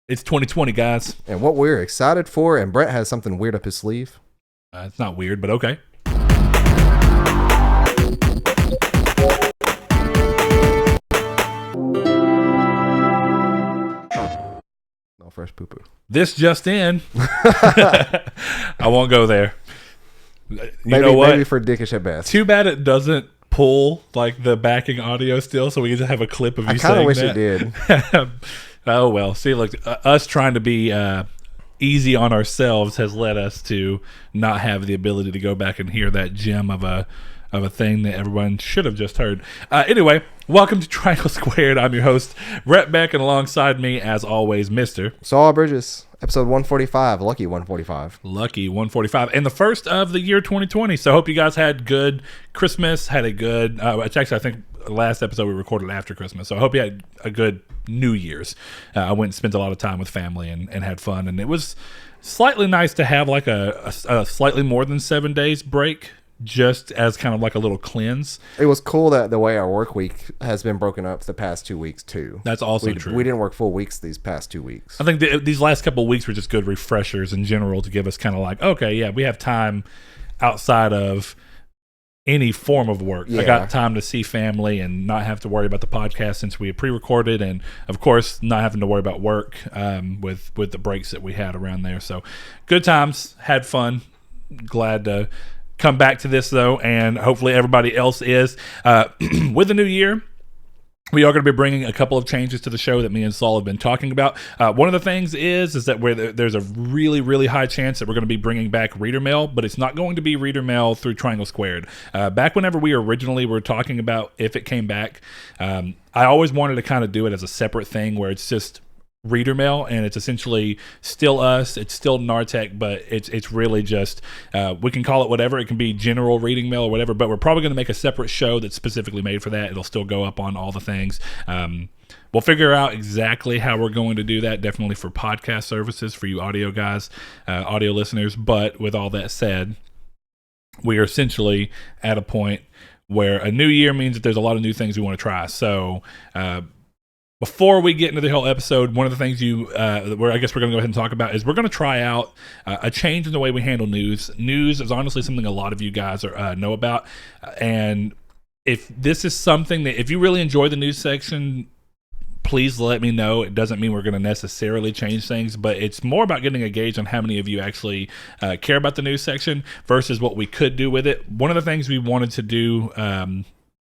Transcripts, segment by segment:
It's 2020, guys. And what we're excited for, and Brett has something weird up his sleeve. It's not weird, but okay. No fresh poo-poo. This just in. I won't go there. Maybe for dickish at best. Too bad it doesn't pull like the backing audio still, so we can just have a clip of you saying that. I kind of wish it did. Oh, well. See, look, us trying to be easy on ourselves has led us to not have the ability to go back and hear that gem of a thing that everyone should have just heard. Anyway, welcome to Triangle Squared. I'm your host, Brett Beck, and alongside me, as always, Mr. Saul Bridges, episode 145, lucky 145. Lucky 145, and the first of the year 2020. So I hope you guys had good Christmas, had a good, actually I think the last episode we recorded after Christmas, so I hope you had a good New Year's. I went and spent a lot of time with family and had fun, and it was slightly nice to have like a slightly more than 7 days break, just as kind of like a little cleanse. It was cool that the way our work week has been broken up the past 2 weeks too. That's also true. We didn't work full weeks these past 2 weeks. I think these last couple of weeks were just good refreshers in general to give us kind of like, okay, yeah, we have time outside of any form of work. Yeah. I got time to see family and not have to worry about the podcast since we had pre-recorded, and of course not having to worry about work with the breaks that we had around there. So good times, had fun. Glad to come back to this though, and hopefully everybody else is. With the new year, we are going to be bringing a couple of changes to the show that me and Saul have been talking about. One of the things is that there's a really, really high chance that we're going to be bringing back Reader Mail, but it's not going to be Reader Mail through Triangle Squared. Back whenever we originally were talking about if it came back, I always wanted to kind of do it as a separate thing where it's just Reader Mail, and it's essentially still us, it's still Nartech, but it's really just we can call it whatever. It can be general reading mail or whatever, but we're probably going to make a separate show that's specifically made for that. It'll still go up on all the things. We'll figure out exactly how we're going to do that, definitely for podcast services for you audio guys, audio listeners. But with all that said, we are essentially at a point where a new year means that there's a lot of new things we want to try. So before we get into the whole episode, one of the things where I guess we're going to go ahead and talk about is we're going to try out a change in the way we handle news. News is honestly something a lot of you guys know about. And if this is something that, if you really enjoy the news section, please let me know. It doesn't mean we're going to necessarily change things, but it's more about getting a gauge on how many of you actually care about the news section versus what we could do with it. One of the things we wanted to do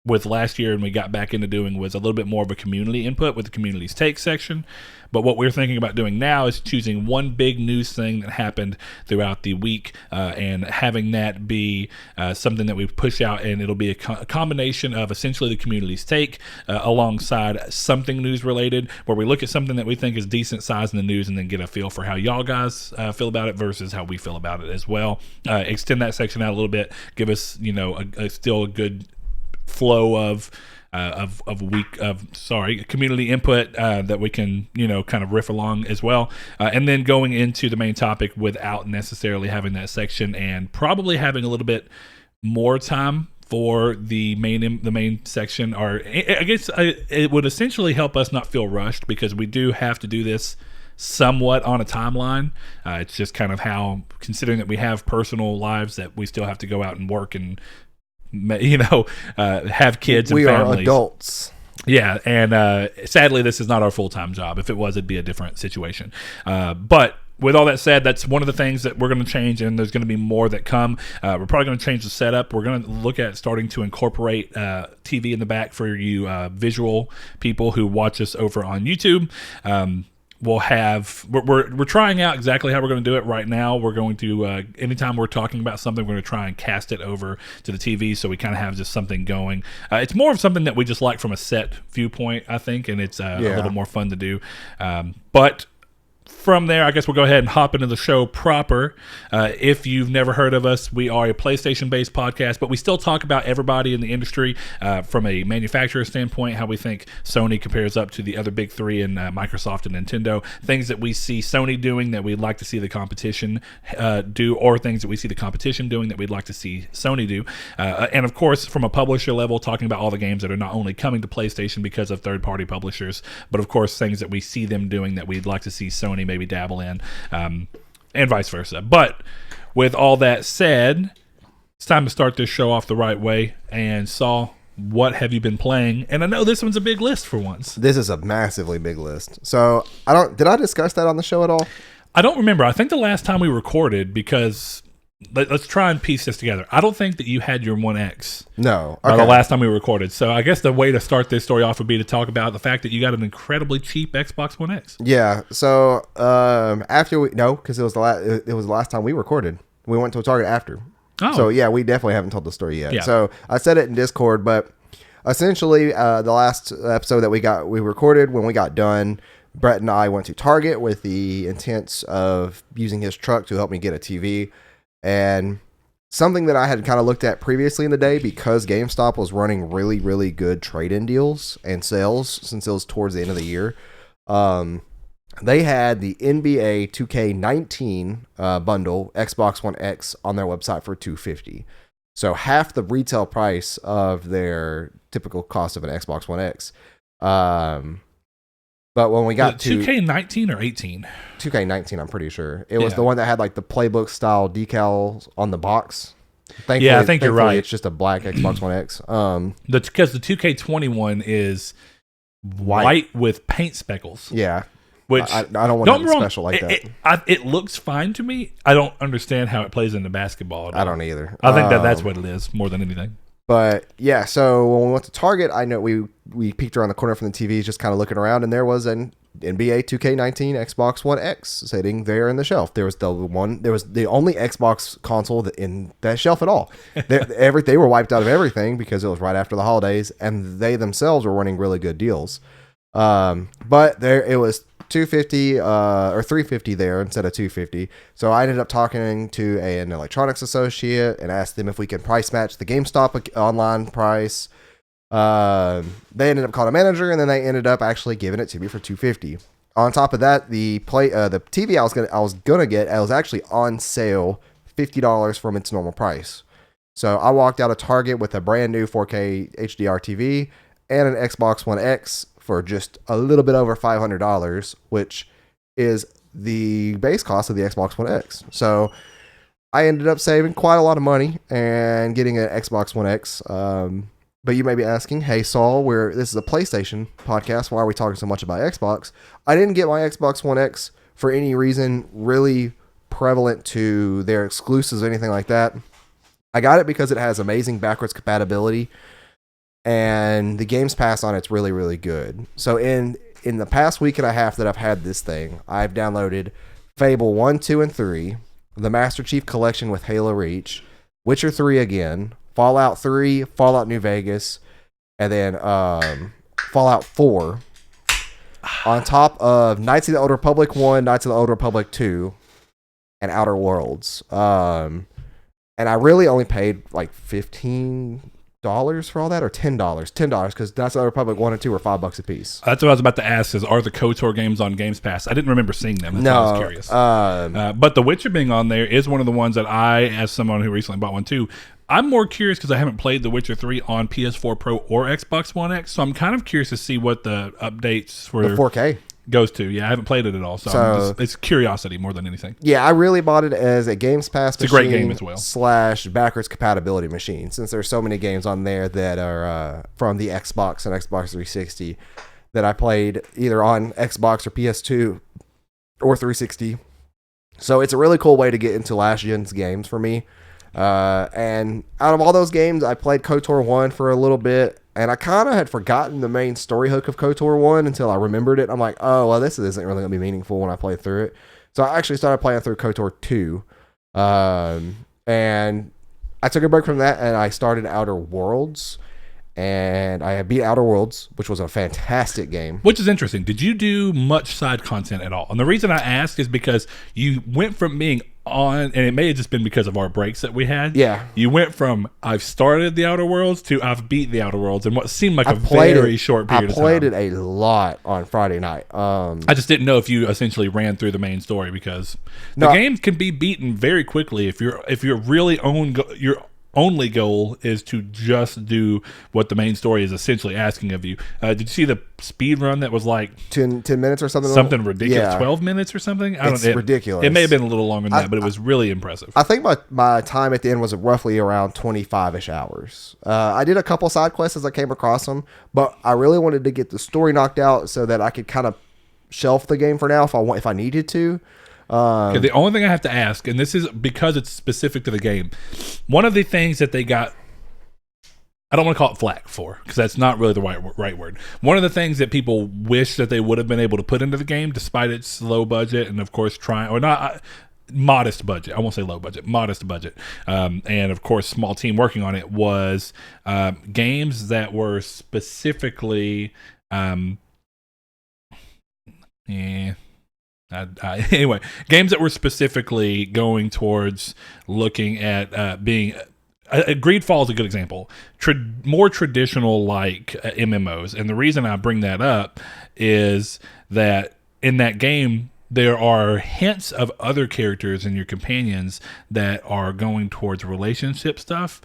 with last year and we got back into doing was a little bit more of a community input with the community's take section. But what we're thinking about doing now is choosing one big news thing that happened throughout the week and having that be something that we push out, and it'll be a combination of essentially the community's take alongside something news related, where we look at something that we think is decent size in the news and then get a feel for how y'all guys feel about it versus how we feel about it as well. Extend that section out a little bit, give us still a good flow of community input that we can kind of riff along as well, and then going into the main topic without necessarily having that section, and probably having a little bit more time for the main section. Or I guess it would essentially help us not feel rushed, because we do have to do this somewhat on a timeline. It's just kind of how, considering that we have personal lives that we still have to go out and work and have kids and we families. Are adults. Yeah, and sadly, this is not our full-time job. If it was, it'd be a different situation. But with all that said, that's one of the things that we're going to change, and there's going to be more that come. We're probably going to change the setup. We're going to look at starting to incorporate TV in the back for you visual people who watch us over on YouTube. We're trying out exactly how we're going to do it right now. We're going to anytime we're talking about something, we're going to try and cast it over to the TV, so we kind of have just something going. It's more of something that we just like from a set viewpoint, I think, and it's a little more fun to do. But from there, I guess we'll go ahead and hop into the show proper. If you've never heard of us, we are a PlayStation-based podcast, but we still talk about everybody in the industry from a manufacturer standpoint, how we think Sony compares up to the other big three in Microsoft and Nintendo, things that we see Sony doing that we'd like to see the competition do, or things that we see the competition doing that we'd like to see Sony do. And of course, from a publisher level, talking about all the games that are not only coming to PlayStation because of third-party publishers, but of course, things that we see them doing that we'd like to see Sony maybe dabble in, and vice versa. But with all that said, it's time to start this show off the right way. And Saul, what have you been playing? And I know this one's a big list for once. This is a massively big list. So did I discuss that on the show at all? I don't remember. I think the last time we recorded, because let's try and piece this together. I don't think that you had your 1X. No. Okay. The last time we recorded. So I guess the way to start this story off would be to talk about the fact that you got an incredibly cheap Xbox One X. Yeah. So because it was the last time we recorded. We went to a Target after. Oh. So yeah, we definitely haven't told the story yet. Yeah. So I said it in Discord, but essentially the last episode that we recorded, when we got done, Brett and I went to Target with the intents of using his truck to help me get a TV. And something that I had kind of looked at previously in the day, because GameStop was running really, really good trade-in deals and sales since it was towards the end of the year. They had the NBA 2K19 bundle Xbox One X on their website for $250. So half the retail price of their typical cost of an Xbox One X. But when we got to 2K19 or 18? 2K19, I'm pretty sure. It was the one that had like the playbook style decals on the box. Thankfully, I think you're right. It's just a black Xbox One X. Because the 2K21 is white with paint speckles. Yeah. Which I don't want anything special like that. It looks fine to me. I don't understand how it plays into basketball. I don't either. I think that's what it is more than anything. But yeah, so when we went to Target, I know we peeked around the corner from the TVs, just kind of looking around, and there was an NBA 2K19 Xbox One X sitting there in the shelf. There was the only Xbox console in that shelf at all. They were wiped out of everything because it was right after the holidays, and they themselves were running really good deals. But there it was $250 or $350 there instead of $250. So I ended up talking to an electronics associate and asked them if we could price match the GameStop online price. They ended up calling a manager, and then they ended up actually giving it to me for $250. On top of that, the TV I was gonna get, it was actually on sale, $50 from its normal price. So I walked out of Target with a brand new 4K HDR TV and an Xbox One X for just a little bit over $500, which is the base cost of the Xbox One X. So I ended up saving quite a lot of money and getting an Xbox One X. But you may be asking, hey, Saul, this is a PlayStation podcast. Why are we talking so much about Xbox? I didn't get my Xbox One X for any reason really prevalent to their exclusives or anything like that. I got it because it has amazing backwards compatibility, and the Games Pass on it's really, really good. So in the past week and a half that I've had this thing, I've downloaded Fable 1, 2, and 3, the Master Chief Collection with Halo Reach, Witcher 3 again, Fallout 3, Fallout New Vegas, and then Fallout 4, on top of Knights of the Old Republic 1, Knights of the Old Republic 2, and Outer Worlds. And I really only paid like $15 for all that, or $10 because Knights of the Republic 1 and 2 were $5 a piece. That's what I was about to ask, is are the KOTOR games on Games Pass? I didn't remember seeing them. That's why I was curious. But The Witcher being on there is one of the ones that I, as someone who recently bought one too, I'm more curious because I haven't played The Witcher 3 on PS4 Pro or Xbox One X, so I'm kind of curious to see what the updates for the 4K goes to. Yeah, I haven't played it at all, so it's curiosity more than anything. Yeah, I really bought it as a Games Pass machine. It's a great game as well. / backwards compatibility machine, since there's so many games on there that are from the Xbox and Xbox 360 that I played either on Xbox or PS2 or 360. So it's a really cool way to get into last gen's games for me. And out of all those games, I played KOTOR 1 for a little bit, and I kind of had forgotten the main story hook of KOTOR 1 until I remembered it. I'm like, oh, well, this isn't really going to be meaningful when I play through it. So I actually started playing through KOTOR 2. And I took a break from that, and I started Outer Worlds. and I beat Outer Worlds, which was a fantastic game. Which is interesting. Did you do much side content at all? And the reason I ask is because you went from being on, and it may have just been because of our breaks that we had. Yeah. You went from I've started the Outer Worlds to I've beat the Outer Worlds in what seemed like a very short period of time. I played it a lot on Friday night. I just didn't know if you essentially ran through the main story, because the game can be beaten very quickly if you're really your only goal is to just do what the main story is essentially asking of you. Did you see the speed run that was like 10 minutes or something? Something ridiculous. Yeah. 12 minutes or something? It's ridiculous. It may have been a little longer than that, but it was really impressive. I think my time at the end was roughly around 25-ish hours. I did a couple side quests as I came across them, but I really wanted to get the story knocked out so that I could kind of shelf the game for now if I needed to. Okay, the only thing I have to ask, and this is because it's specific to the game, one of the things that they got, I don't want to call it flack for, because that's not really the right word. One of the things that people wish that they would have been able to put into the game, despite its low budget, and of course modest budget. I won't say low budget, modest budget. And of course, small team working on it, was games that were specifically, anyway, games that were specifically going towards looking at being. Greedfall is a good example. More traditional like MMOs, and the reason I bring that up is that in that game there are hints of other characters and your companions that are going towards relationship stuff,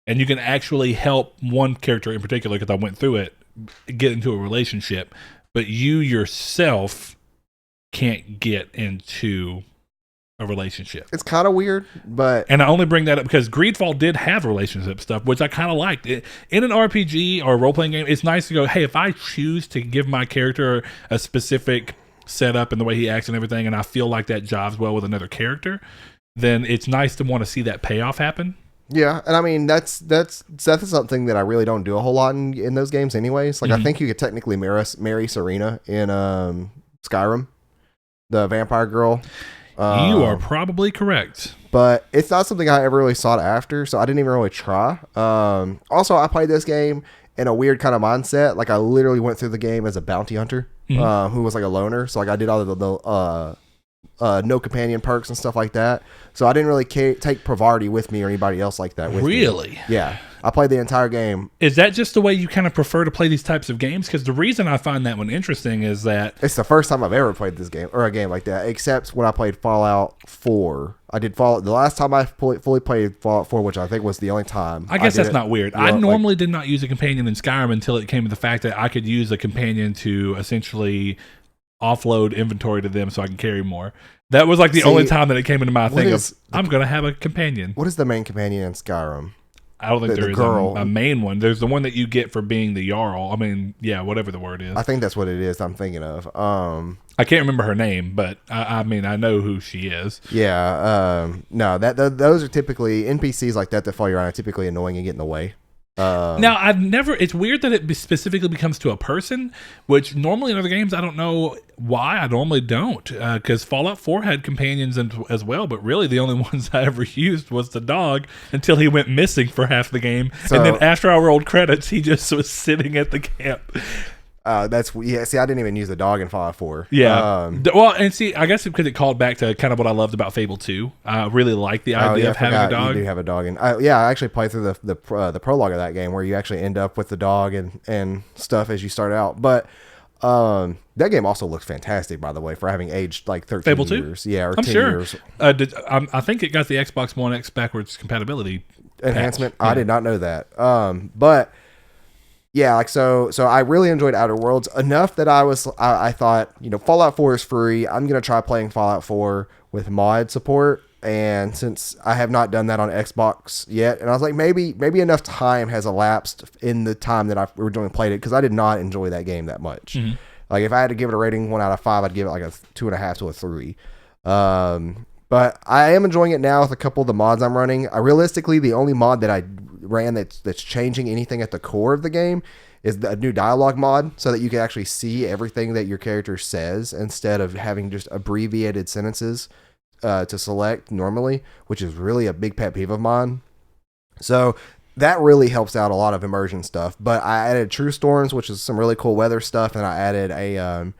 and you can actually help one character in particular, because I went through it, get into a relationship, but you yourself can't get into a relationship. It's kind of weird, and I only bring that up because Greedfall did have relationship stuff, which I kind of liked. In an RPG or a role-playing game, it's nice to go, hey, if I choose to give my character a specific setup and the way he acts and everything, and I feel like that jives well with another character, then it's nice to want to see that payoff happen. Yeah, and I mean that's something that I really don't do a whole lot in those games anyways. Like, I think you could technically marry Serena in Skyrim, the vampire girl. You are probably correct. But it's not something I ever really sought after, so I didn't even really try. Also, I played this game in a weird kind of mindset. Like, I literally went through the game as a bounty hunter who was like a loner. So, like, I did all of the no companion perks and stuff like that. So I didn't really take Pravarti with me or anybody else like that with me. Really? Yeah. I played the entire game. Is that just the way you kind of prefer to play these types of games? Because the reason I find that one interesting is that it's the first time I've ever played this game, or a game like that, except when I played Fallout 4. I did Fallout. The last time I fully played Fallout 4, which I think was the only time. I guess that's not weird. I normally did not use a companion in Skyrim until it came to the fact that I could use a companion to essentially offload inventory to them so I can carry more. That was like the only time that it came into my thing of, I'm going to have a companion. What is the main companion in Skyrim? I don't think there is a main one. There's the one that you get for being the Jarl. I mean, yeah, whatever the word is. I think that's what it is I'm thinking of. I can't remember her name, but I mean, I know who she is. Yeah. No, those are typically NPCs like that follow you around are typically annoying and get in the way. Now, it's weird that it specifically becomes to a person, which normally in other games, I don't know why. I normally don't, because Fallout 4 had companions as well, but really the only ones I ever used was the dog until he went missing for half the game. And then after I rolled credits, he just was sitting at the camp. See, I didn't even use the dog in Fallout 4. Yeah. Well, and see, I guess because it called back to kind of what I loved about Fable 2. I really like the idea of having a dog. You do have a dog. I actually played through the prologue of that game where you actually end up with the dog and stuff as you start out. But that game also looks fantastic, by the way, for having aged like 13 Fable years. 2? Yeah, or I'm 10 sure. years. I think it got the Xbox One X backwards compatibility enhancement. Patch. I did not know that. But yeah, like so I really enjoyed Outer Worlds enough that I thought, Fallout 4 is free. I'm going to try playing Fallout 4 with mod support. And since I have not done that on Xbox yet, and I was like, maybe enough time has elapsed in the time that I originally played it, because I did not enjoy that game that much. Mm-hmm. Like, if I had to give it a rating 1 out of 5, I'd give it like a 2.5 to a 3. But I am enjoying it now with a couple of the mods I'm running. Realistically, the only mod that I ran that's changing anything at the core of the game is a new dialogue mod, so that you can actually see everything that your character says instead of having just abbreviated sentences to select normally, which is really a big pet peeve of mine. So that really helps out a lot of immersion stuff. But I added True Storms, which is some really cool weather stuff, and I added a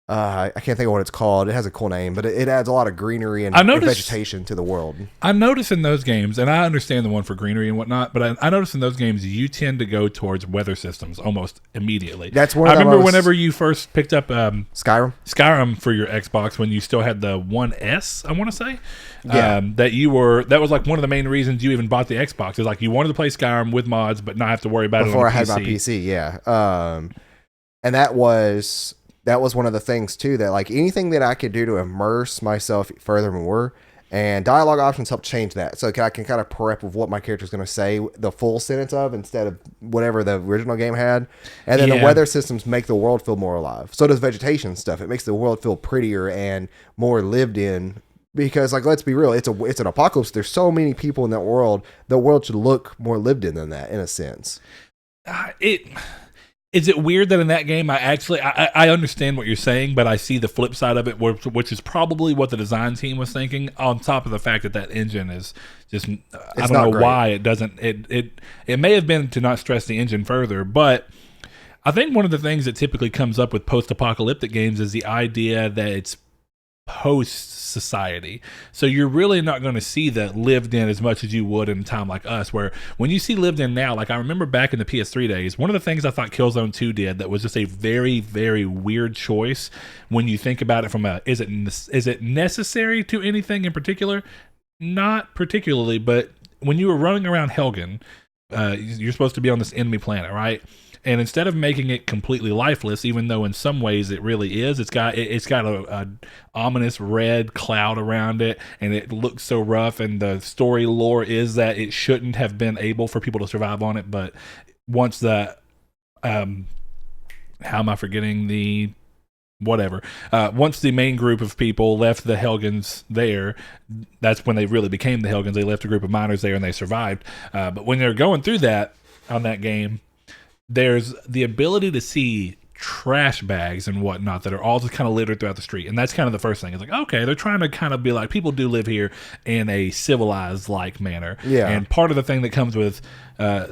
I can't think of what it's called. It has a cool name, but it adds a lot of greenery and vegetation to the world. I notice in those games, and I understand the one for greenery and whatnot, but I notice in those games you tend to go towards weather systems almost immediately. That's one. I remember whenever you first picked up Skyrim for your Xbox when you still had the One S, I want to say. Yeah. That was like one of the main reasons you even bought the Xbox. Is like you wanted to play Skyrim with mods, but not have to worry about before it on I had my PC. Yeah. And that was one of the things too, that like anything that I could do to immerse myself furthermore, and dialogue options help change that. So I can kind of prep with what my character is going to say the full sentence of instead of whatever the original game had. And then the weather systems make the world feel more alive. So does vegetation stuff. It makes the world feel prettier and more lived in. Because, like, let's be real, it's an apocalypse. There's so many people in that world. The world should look more lived in than that, in a sense. Is it weird that in that game I understand what you're saying, but I see the flip side of it, which is probably what the design team was thinking, on top of the fact that engine is just, I don't know why it doesn't, it may have been to not stress the engine further, but I think one of the things that typically comes up with post-apocalyptic games is the idea that it's post-society. So you're really not going to see that lived in as much as you would in a time like us, where when you see lived in now, like I remember back in the PS3 days, one of the things I thought Killzone 2 did that was just a very, very weird choice when you think about it from is it necessary to anything in particular? Not particularly, but when you were running around Helgen, you're supposed to be on this enemy planet, right? And instead of making it completely lifeless, even though in some ways it really is, it's got a ominous red cloud around it, and it looks so rough. And the story lore is that it shouldn't have been able for people to survive on it. But once the how am I forgetting the whatever? Once the main group of people left the Helgens there, that's when they really became the Helgens. They left a group of miners there, and they survived. But when they're going through that on that game, there's the ability to see trash bags and whatnot that are all just kind of littered throughout the street. And that's kind of the first thing. It's like, okay, they're trying to kind of be like, people do live here in a civilized like manner. Yeah. And part of the thing that comes with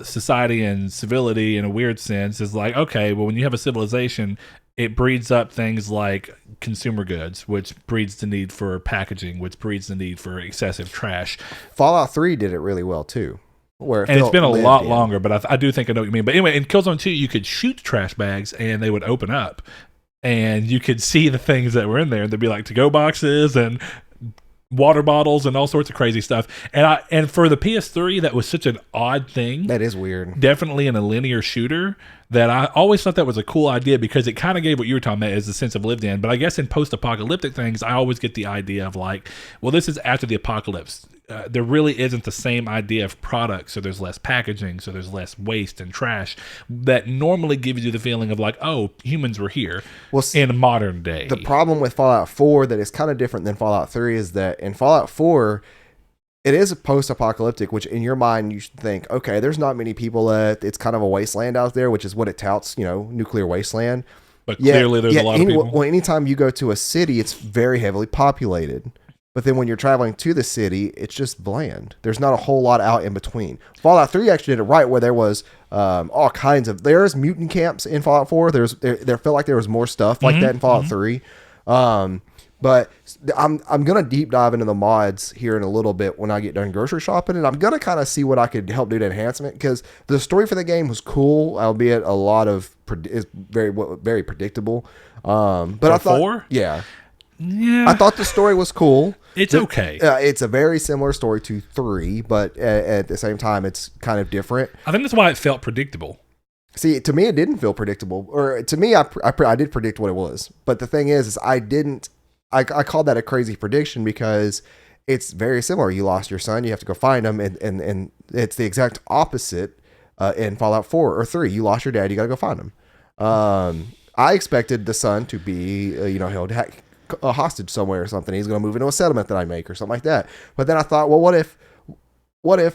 society and civility in a weird sense is like, okay, well, when you have a civilization, it breeds up things like consumer goods, which breeds the need for packaging, which breeds the need for excessive trash. Fallout 3 did it really well too. And it's been a lot longer, but I do think I know what you mean. But anyway, in Killzone 2, you could shoot trash bags and they would open up, and you could see the things that were in there. There'd be like to-go boxes and water bottles and all sorts of crazy stuff. And for the PS3, that was such an odd thing. That is weird. Definitely in a linear shooter, that I always thought that was a cool idea because it kind of gave what you were talking about as the sense of lived in. But I guess in post-apocalyptic things, I always get the idea of like, well, this is after the apocalypse. There really isn't the same idea of product, so there's less packaging, so there's less waste and trash that normally gives you the feeling of like, oh, humans were here in modern day. The problem with Fallout 4 that is kind of different than Fallout 3 is that in Fallout 4, it is a post-apocalyptic, which in your mind you should think, okay, there's not many people left. It's kind of a wasteland out there, which is what it touts, nuclear wasteland. But clearly there's a lot of people. Well, anytime you go to a city, it's very heavily populated. But then when you're traveling to the city, it's just bland. There's not a whole lot out in between. Fallout 3 actually did it right, where there was all kinds of... There's mutant camps in Fallout 4. There felt like there was more stuff like that in Fallout 3. But I'm going to deep dive into the mods here in a little bit when I get done grocery shopping, and I'm going to kind of see what I could help do to enhancement, because the story for the game was cool, albeit a lot of... is very, very predictable. But I thought... 4? Yeah. I thought the story was cool. It's okay. It's a very similar story to 3, but at the same time, it's kind of different. I think that's why it felt predictable. See, to me, it didn't feel predictable. Or to me, I did predict what it was. But the thing is I didn't. I called that a crazy prediction because it's very similar. You lost your son. You have to go find him. And it's the exact opposite in Fallout 4 or 3. You lost your dad. You got to go find him. I expected the son to be, held a hostage somewhere or something. He's going to move into a settlement that I make or something like that. But then I thought, well, what if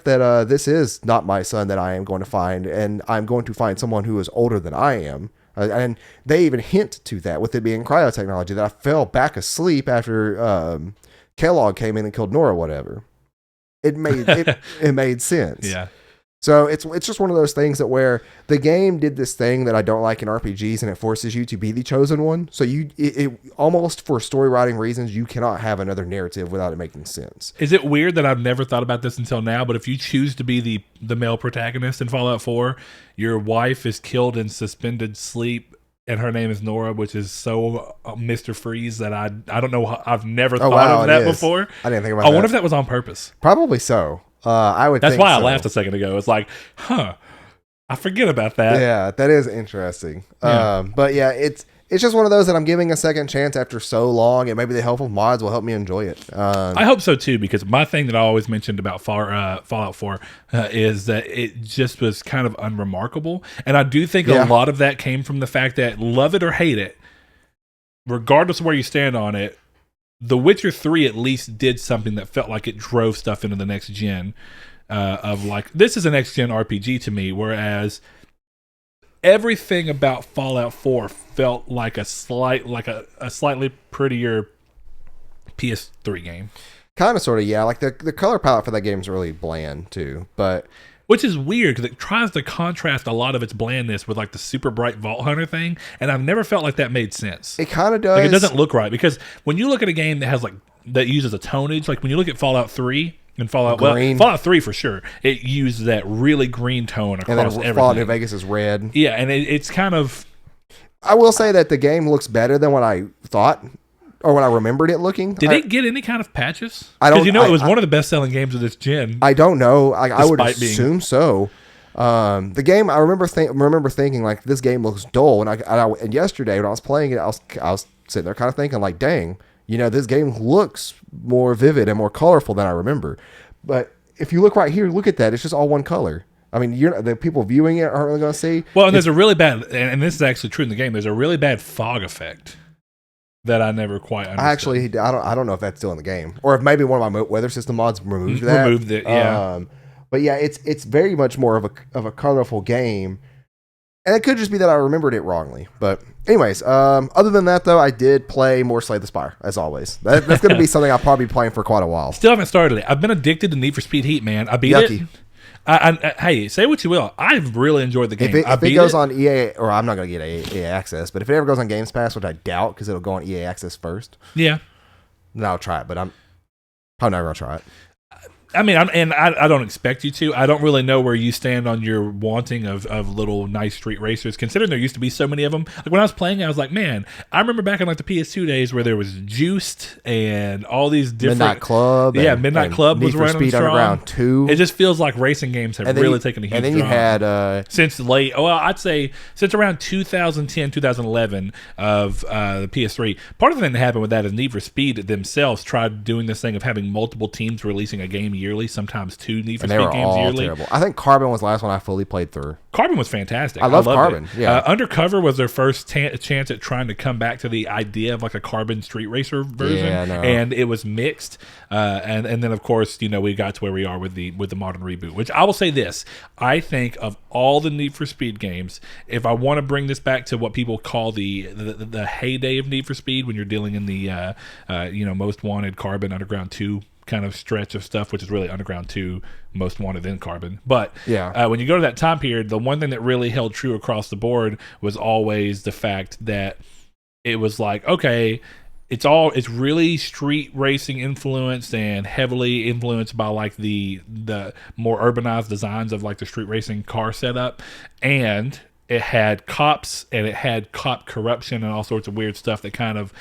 that this is not my son that I am going to find, and I'm going to find someone who is older than I am? And they even hint to that with it being cryotechnology, that I fell back asleep after Kellogg came in and killed Nora, whatever. It made sense. Yeah. So it's just one of those things that where the game did this thing that I don't like in RPGs, and it forces you to be the chosen one. So it almost for story writing reasons, you cannot have another narrative without it making sense. Is it weird that I've never thought about this until now? But if you choose to be the male protagonist in Fallout 4, your wife is killed in suspended sleep, and her name is Nora, which is so Mr. Freeze that I don't know. I've never thought of that before. I didn't think about that. I wonder if that was on purpose. Probably so. I would. That's think why so. I laughed a second ago. It's like, I forget about that. Yeah, that is interesting. Yeah. But yeah, it's just one of those that I'm giving a second chance after so long, and maybe the help of mods will help me enjoy it. I hope so too, because my thing that I always mentioned about Fallout 4 is that it just was kind of unremarkable, and I do think a lot of that came from the fact that, love it or hate it, regardless of where you stand on it, The Witcher 3 at least did something that felt like it drove stuff into the next gen. Of like, this is a next gen RPG to me, whereas everything about Fallout 4 felt like a slightly prettier PS3 game. Kind of, sort of, yeah. Like the color palette for that game is really bland too, but which is weird because it tries to contrast a lot of its blandness with like the super bright Vault Hunter thing, and I've never felt like that made sense. It kind of does. Like, it doesn't look right, because when you look at a game that has that uses a tonnage, like when you look at Fallout 3 and Fallout 3 for sure, it uses that really green tone across everything. Fallout New Vegas is red. Yeah, and it's kind of. I will say that the game looks better than what I thought. Or when I remembered it looking. Did it get any kind of patches? I don't. Because it was one of the best-selling games of this gen. I don't know. I would assume so. The game, I remember thinking like, this game looks dull, and yesterday when I was playing it, I was sitting there kind of thinking like, dang, this game looks more vivid and more colorful than I remember. But if you look right here, look at that. It's just all one color. I mean, the people viewing it aren't really going to see. Well, and there's a really bad, and this is actually true in the game. There's a really bad fog effect that I never quite understood. Actually, I don't know if that's still in the game, or if maybe one of my weather system mods removed that. Removed it, yeah. But yeah, it's very much more of a colorful game, and it could just be that I remembered it wrongly. But anyways, other than that though, I did play more Slay the Spire as always. That's going to be something I'll probably be playing for quite a while. Still haven't started it. I've been addicted to Need for Speed Heat, man. I beat it. Hey, say what you will. I've really enjoyed the game. If it goes on EA, or I'm not going to get EA Access, but if it ever goes on Games Pass, which I doubt because it'll go on EA Access first. Yeah. Then I'll try it, but I'm probably not going to try it. I mean, I don't expect you to. I don't really know where you stand on your wanting of little nice street racers, considering there used to be so many of them. Like when I was playing, I was like, man, I remember back in like the PS2 days where there was Juiced and all these different Midnight Club. Yeah, Midnight Club was running Speed strong. Underground 2. It just feels like racing games have really taken a huge drop. And then you had since I'd say since around 2010, 2011 of the PS3. Part of the thing that happened with that is Need for Speed themselves tried doing this thing of having multiple teams releasing a game yearly, sometimes 2 Need for Speed games yearly. Terrible. I think Carbon was the last one I fully played through. Carbon was fantastic. I love Carbon. It. Yeah. Undercover was their first chance at trying to come back to the idea of like a Carbon street racer version, and it was mixed. And then of course we got to where we are with the modern reboot. Which I will say this: I think of all the Need for Speed games, if I want to bring this back to what people call the heyday of Need for Speed, when you're dealing in the Most Wanted, Carbon, Underground 2 kind of stretch of stuff, which is really Underground 2, Most Wanted, then Carbon. But when you go to that time period, the one thing that really held true across the board was always the fact that it was like, okay, it's really street racing influenced and heavily influenced by like the more urbanized designs of like the street racing car setup, and it had cops and it had cop corruption and all sorts of weird stuff that kind of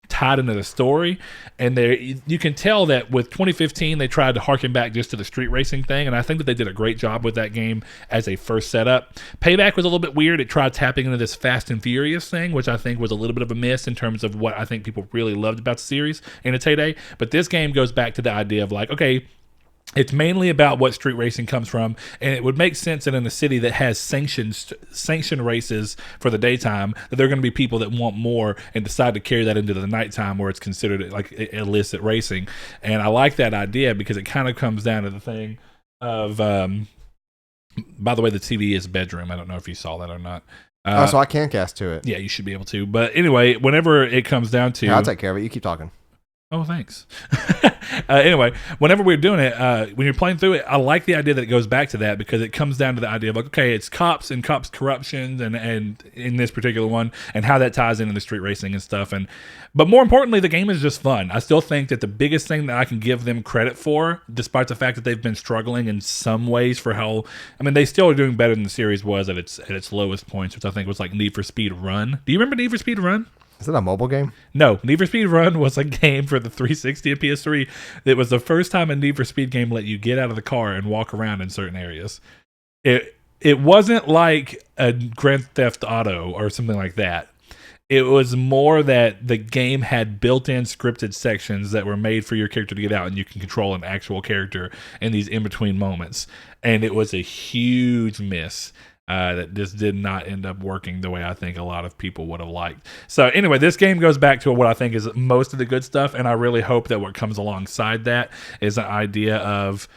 tied into the story. And there you can tell that with 2015 they tried to harken back just to the street racing thing, and I think that they did a great job with that game as a first setup. Payback was a little bit weird. It tried tapping into this Fast and Furious thing, which I think was a little bit of a miss in terms of what I think people really loved about the series in its heyday. But this game goes back to the idea of like, okay, it's mainly about what street racing comes from, and it would make sense that in a city that has sanctioned races for the daytime, that there are going to be people that want more and decide to carry that into the nighttime where it's considered like illicit racing. And I like that idea because it kind of comes down to the thing of, by the way, the TV is bedroom. I don't know if you saw that or not. So I can cast to it. Yeah, you should be able to. But anyway, whenever it comes down to... Yeah, I'll take care of it. You keep talking. Oh, thanks. Anyway, whenever we're doing it, when you're playing through it, I like the idea that it goes back to that because it comes down to the idea of like, okay, it's cops and cops corruptions and in this particular one and how that ties into the street racing and stuff. But more importantly, the game is just fun. I still think that the biggest thing that I can give them credit for, despite the fact that they've been struggling in some ways they still are doing better than the series was at its lowest points, which I think was like Need for Speed Run. Do you remember Need for Speed Run? Is it a mobile game? No, Need for Speed Run was a game for the 360 and PS3 that was the first time a Need for Speed game let you get out of the car and walk around in certain areas. It wasn't like a Grand Theft Auto or something like that. It was more that the game had built-in scripted sections that were made for your character to get out, and you can control an actual character in these in-between moments. And it was a huge miss. That just did not end up working the way I think a lot of people would have liked. So anyway, this game goes back to what I think is most of the good stuff, and I really hope that what comes alongside that is an idea of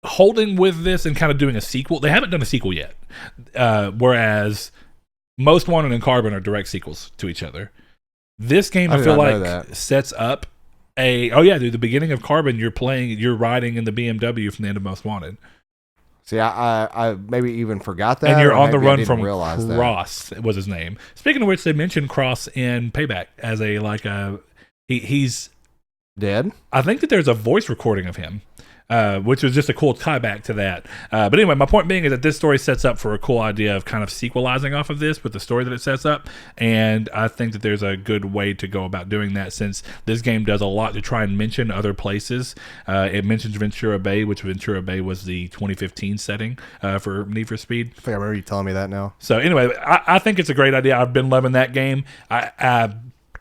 holding with this and kind of doing a sequel. They haven't done a sequel yet, whereas Most Wanted and Carbon are direct sequels to each other. This game, I feel like, sets up the beginning of Carbon, you're riding in the BMW from the end of Most Wanted. See, I maybe even forgot that. And you're on the run from Cross, was his name. Speaking of which, they mentioned Cross in Payback as he's dead. I think that there's a voice recording of him. Which was just a cool tie back to that. But anyway, my point being is that this story sets up for a cool idea of kind of sequelizing off of this with the story that it sets up. And I think that there's a good way to go about doing that since this game does a lot to try and mention other places. It mentions Ventura Bay, which Ventura Bay was the 2015 setting for Need for Speed. I think I remember you telling me that now. So anyway, I think it's a great idea. I've been loving that game. I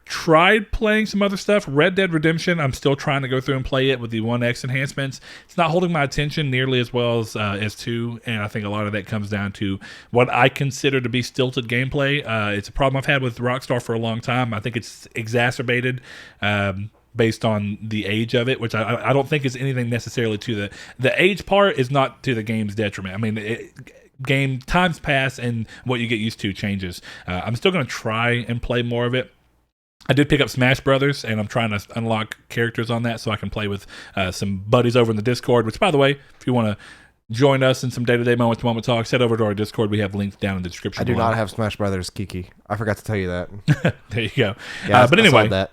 tried playing some other stuff. Red Dead Redemption, I'm still trying to go through and play it with the 1X enhancements. It's not holding my attention nearly as well as 2, and I think a lot of that comes down to what I consider to be stilted gameplay. It's a problem I've had with Rockstar for a long time. I think it's exacerbated based on the age of it, which I don't think is anything necessarily to the age part is not to the game's detriment. I mean, game times pass and what you get used to changes. I'm still going to try and play more of it. I did pick up Smash Brothers, and I'm trying to unlock characters on that so I can play with some buddies over in the Discord, which, by the way, if you want to join us in some day-to-day moment-to-moment talks, head over to our Discord. We have links down in the description. I do not have Smash Brothers, Kiki. I forgot to tell you that. There you go. Yeah, but anyway,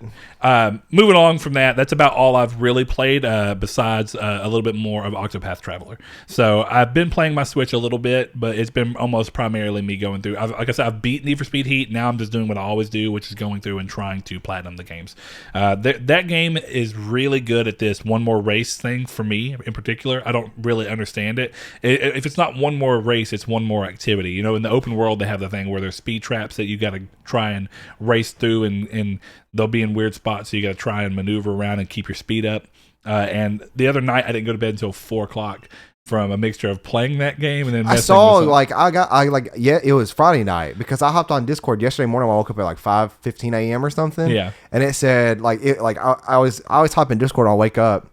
moving on from that, that's about all I've really played besides a little bit more of Octopath Traveler. So I've been playing my Switch a little bit, but it's been almost primarily me going through. Like I said, I've beat Need for Speed Heat. Now I'm just doing what I always do, which is going through and trying to platinum the games. That game is really good at this one more race thing for me in particular. I don't really understand it. If it's not one more race, it's one more activity. You know, in the open world, they have the thing where there's speed traps that you got to try and race through, and they'll be in weird spots, so you got to try and maneuver around and keep your speed up. And the other night, I didn't go to bed until 4:00 from a mixture of playing that game and then I saw it was Friday night because I hopped on Discord yesterday morning when I woke up at like 5:15 a.m. or something. Yeah, and it said I always type in Discord when I wake up.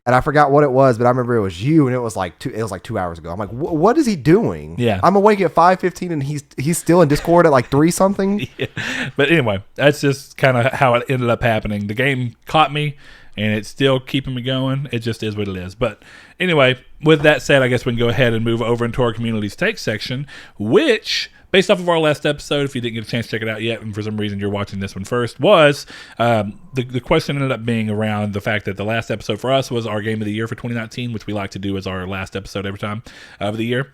And I forgot what it was, but I remember it was you, and it was like 2 hours ago. I'm like, what is he doing? Yeah, I'm awake at 5:15, and he's still in Discord at like 3 something. Yeah. But anyway, that's just kind of how it ended up happening. The game caught me, and it's still keeping me going. It just is what it is. But anyway, with that said, I guess we can go ahead and move over into our Community's Take section, which, based off of our last episode, if you didn't get a chance to check it out yet, and for some reason you're watching this one first, was the question ended up being around the fact that the last episode for us was our Game of the Year for 2019, which we like to do as our last episode every time of the year.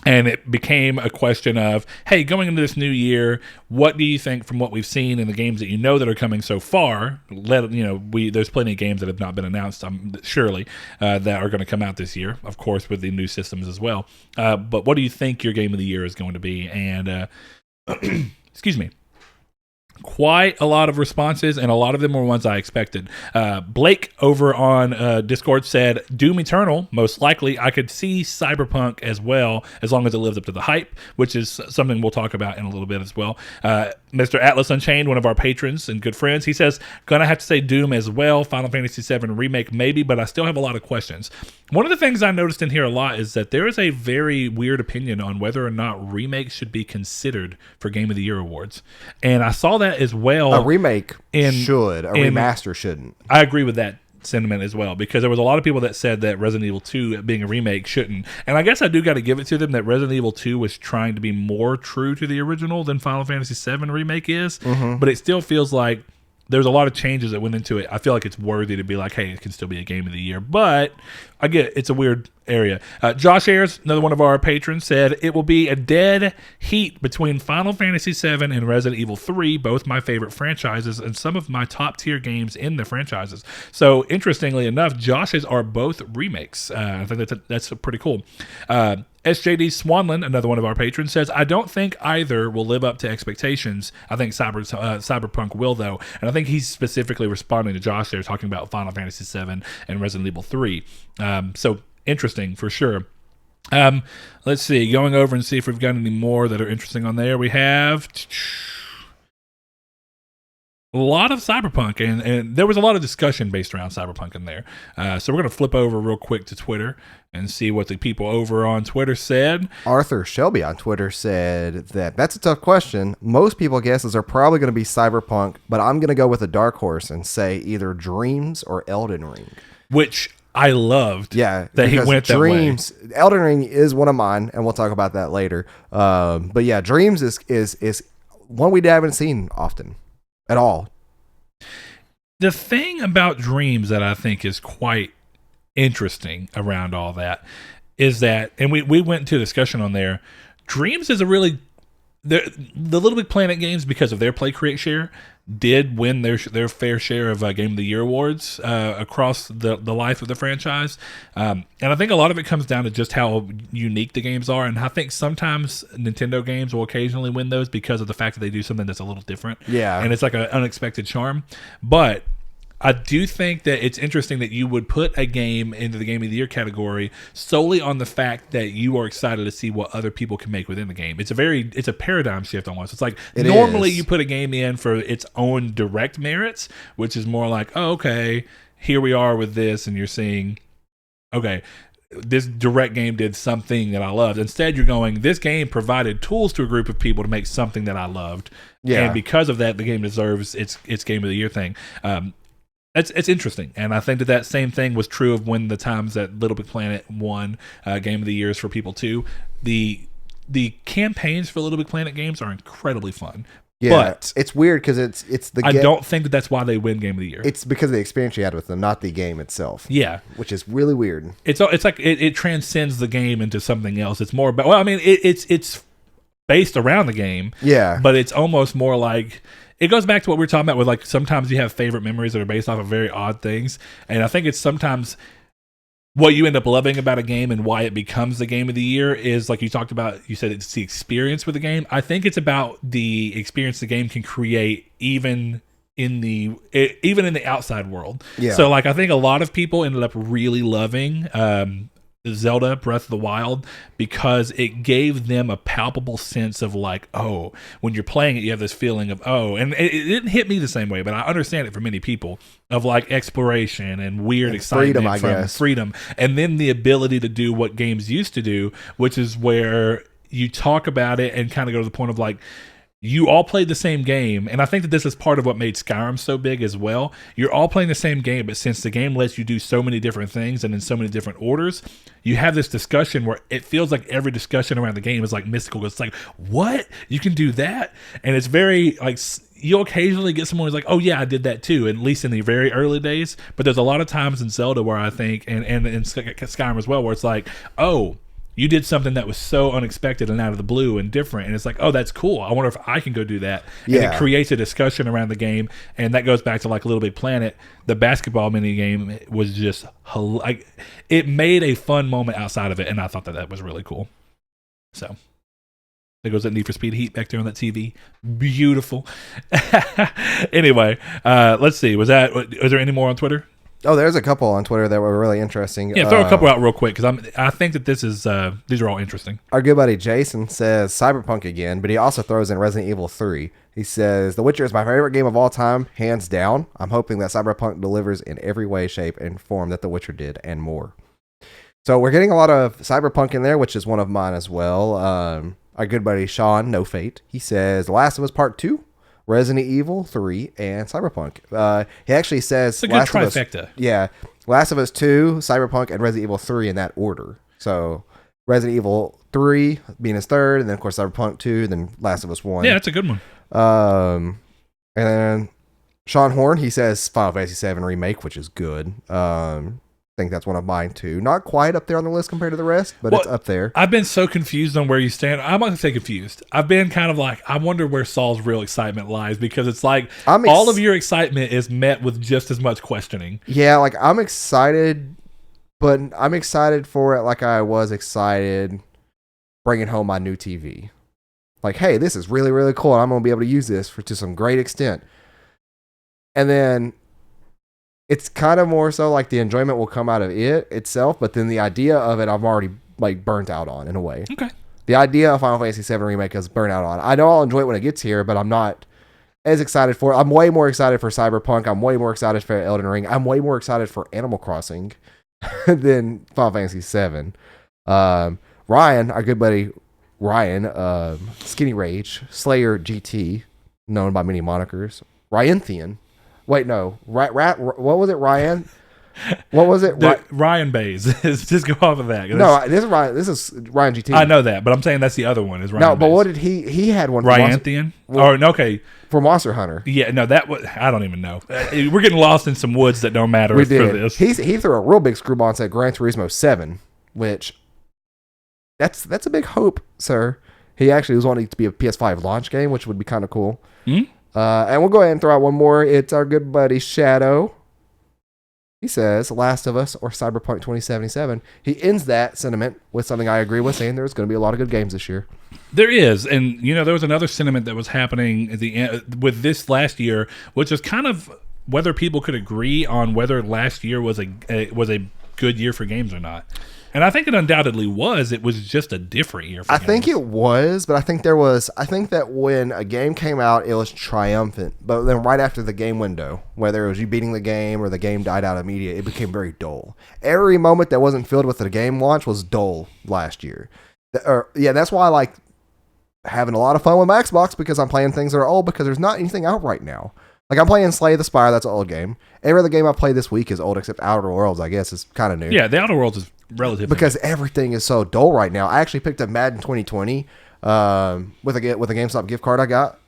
And it became a question of, hey, going into this new year, what do you think from what we've seen in the games that you know that are coming so far? There's plenty of games that have not been announced, surely, that are going to come out this year, of course, with the new systems as well. But what do you think your Game of the Year is going to be? And, excuse me. Quite a lot of responses, and a lot of them were ones I expected. Blake over on Discord said, Doom Eternal, most likely. I could see Cyberpunk as well, as long as it lives up to the hype, which is something we'll talk about in a little bit as well. Mr. Atlas Unchained, one of our patrons and good friends, he says, gonna have to say Doom as well. Final Fantasy VII Remake maybe, but I still have a lot of questions. One of the things I noticed in here a lot is that there is a very weird opinion on whether or not remakes should be considered for Game of the Year awards. And I saw that as well. A remake should. A remaster shouldn't. I agree with that sentiment as well, because there was a lot of people that said that Resident Evil 2 being a remake shouldn't, and I guess I do got to give it to them that Resident Evil 2 was trying to be more true to the original than Final Fantasy VII Remake is, but it still feels like there's a lot of changes that went into it. I feel like it's worthy to be like, hey, it can still be a Game of the Year, but I get it's a weird area. Josh Ayers, another one of our patrons, said it will be a dead heat between Final Fantasy VII and Resident Evil 3, both my favorite franchises and some of my top tier games in the franchises. So interestingly enough, Josh's are both remakes. I think that's pretty cool. SJD Swanland, another one of our patrons, says, I don't think either will live up to expectations. I think Cyberpunk will, though. And I think he's specifically responding to Josh there, talking about Final Fantasy VII and Resident Evil 3. So interesting for sure. Let's see, going over and see if we've got any more that are interesting on there. We have a lot of Cyberpunk, and there was a lot of discussion based around Cyberpunk in there. So we're going to flip over real quick to Twitter and see what the people over on Twitter said. Arthur Shelby on Twitter said that's a tough question. Most people guesses are probably going to be Cyberpunk, but I'm going to go with a dark horse and say either Dreams or Elden Ring. Which I loved. Yeah, that he went Dreams, that way. Elden Ring is one of mine, and we'll talk about that later. But yeah, Dreams is one we haven't seen often at all. The thing about Dreams that I think is quite interesting around all that is that, and we went into a discussion on there, Dreams is a really, the Little Big Planet games, because of their play create share, did win their fair share of Game of the Year awards across the life of the franchise. And I think a lot of it comes down to just how unique the games are. And I think sometimes Nintendo games will occasionally win those because of the fact that they do something that's a little different. Yeah. And it's like an unexpected charm. But I do think that it's interesting that you would put a game into the Game of the Year category solely on the fact that you are excited to see what other people can make within the game. It's a paradigm shift almost. It's like normally you put a game in for its own direct merits, which is more like, oh, okay, here we are with this, and you're seeing, okay, this direct game did something that I loved. Instead, you're going, this game provided tools to a group of people to make something that I loved. Yeah. And because of that, the game deserves its Game of the Year thing. It's interesting, and I think that same thing was true of when the times that Little Big Planet won Game of the Years for people too. The campaigns for Little Big Planet games are incredibly fun. Yeah, but it's weird because it's the. I don't think that's why they win Game of the Year. It's because of the experience you had with them, not the game itself. Yeah, which is really weird. It's like it transcends the game into something else. It's more about. Well, I mean, it's based around the game. Yeah, but it's almost more like. It goes back to what we were talking about with, like, sometimes you have favorite memories that are based off of very odd things. And I think it's sometimes what you end up loving about a game and why it becomes the Game of the Year is, like you talked about, you said it's the experience with the game. I think it's about the experience the game can create even in the outside world. Yeah. So, like, I think a lot of people ended up really loving Zelda Breath of the Wild because it gave them a palpable sense of, like, oh, when you're playing it, you have this feeling of, oh, and it didn't hit me the same way, but I understand it for many people, of like exploration and weird and excitement from freedom, and then the ability to do what games used to do, which is where you talk about it and kind of go to the point of, like, you all played the same game, and I think that this is part of what made Skyrim so big as well. You're all playing the same game, but since the game lets you do so many different things and in so many different orders, you have this discussion where it feels like every discussion around the game is like mystical. It's like, what? You can do that? And it's very, like, you'll occasionally get someone who's like, oh yeah, I did that too, at least in the very early days. But there's a lot of times in Zelda where I think, and in Skyrim as well, where it's like, oh, you did something that was so unexpected and out of the blue and different. And it's like, oh, that's cool. I wonder if I can go do that. Yeah. And it creates a discussion around the game. And that goes back to, like, Little Big Planet. The basketball mini game was just, like, it made a fun moment outside of it. And I thought that was really cool. So there goes that Need for Speed Heat back there on that TV. Beautiful. Anyway, let's see. Was there any more on Twitter? Oh, there's a couple on Twitter that were really interesting. Yeah, throw a couple out real quick because I think that these are all interesting. Our good buddy Jason says Cyberpunk again, but he also throws in Resident Evil 3. He says, The Witcher is my favorite game of all time, hands down. I'm hoping that Cyberpunk delivers in every way, shape, and form that The Witcher did, and more. So we're getting a lot of Cyberpunk in there, which is one of mine as well. Our good buddy Sean, No Fate, he says The Last of Us Part 2, Resident Evil 3, and Cyberpunk. He actually says... It's a good trifecta. Last of Us 2, Cyberpunk, and Resident Evil 3 in that order. So Resident Evil 3 being his third, and then, of course, Cyberpunk 2, then Last of Us 1. Yeah, that's a good one. And then Sean Horn, he says Final Fantasy VII Remake, which is good. I think that's one of mine too. Not quite up there on the list compared to the rest, but it's up there. I've been so confused on where you stand. I'm not going to say confused. I've been kind of like, I wonder where Saul's real excitement lies, because it's like all of your excitement is met with just as much questioning. Yeah, like I'm excited, but I'm excited for it like I was excited bringing home my new TV. Like, hey, this is really, really cool. I'm going to be able to use this to some great extent. And then it's kind of more so like the enjoyment will come out of it itself, but then the idea of it I'm already like burnt out on in a way. Okay. The idea of Final Fantasy VII Remake is burnt out on. I know I'll enjoy it when it gets here, but I'm not as excited for it. I'm way more excited for Cyberpunk. I'm way more excited for Elden Ring. I'm way more excited for Animal Crossing than Final Fantasy VII. Ryan, our good buddy Ryan, Skinny Rage, Slayer GT, known by many monikers, Ryanthian. Wait, no. What was it, Ryan? What was it? Ryan Bays. Just go off of that. No, this is Ryan. This is Ryan GT. I know that, but I'm saying that's the other one. Is Ryan? No, but Bays. what did he had one? Ryanthian? Okay. For Monster Hunter. Yeah, no, that was, I don't even know. We're getting lost in some woods that don't matter we for did. this. He threw a real big screwball and said Gran Turismo 7, which that's a big hope, sir. He actually was wanting it to be a PS5 launch game, which would be kind of cool. Mm-hmm. And we'll go ahead and throw out one more. It's our good buddy Shadow. He says Last of Us or Cyberpunk 2077. He ends that sentiment with something I agree with, saying there's going to be a lot of good games this year. There is. And, there was another sentiment that was happening at the end with this last year, which is kind of whether people could agree on whether last year was a good year for games or not. And I think it undoubtedly was. It was just a different year for games. I think it was, but I think that when a game came out, it was triumphant. But then right after the game window, whether it was you beating the game or the game died out immediately, it became very dull. Every moment that wasn't filled with the game launch was dull last year. That's why I like having a lot of fun with my Xbox, because I'm playing things that are old, because there's not anything out right now. Like, I'm playing Slay the Spire, that's an old game. Every other game I played this week is old, except Outer Worlds, I guess, is kind of new. Yeah, the Outer Worlds is relatively because new. Everything is so dull right now. I actually picked up Madden 2020 with a GameStop gift card I got,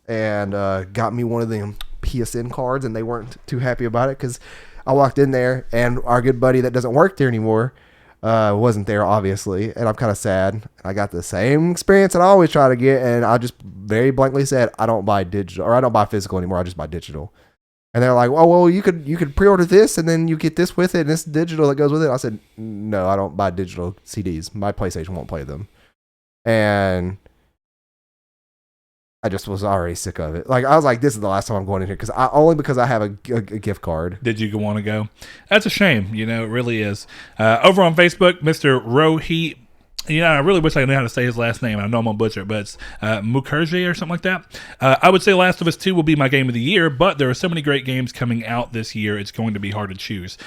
and got me one of them PSN cards, and they weren't too happy about it, because I walked in there, and our good buddy that doesn't work there anymore wasn't there, obviously, and I'm kind of sad. I got the same experience that I always try to get, and I just very blankly said, I don't buy digital, or I don't buy physical anymore, I just buy digital. And they're like, oh, well, you could pre-order this, and then you get this with it, and this digital that goes with it. I said, no, I don't buy digital CDs. My PlayStation won't play them. And I just was already sick of it. Like, I was like, this is the last time I'm going in here, because I have a gift card. Did you want to go? That's a shame. It really is. Over on Facebook, Mr. Rohit. I really wish I knew how to say his last name. I know I'm going to butcher it, but it's Mukherjee or something like that. I would say Last of Us 2 will be my game of the year, but there are so many great games coming out this year, it's going to be hard to choose.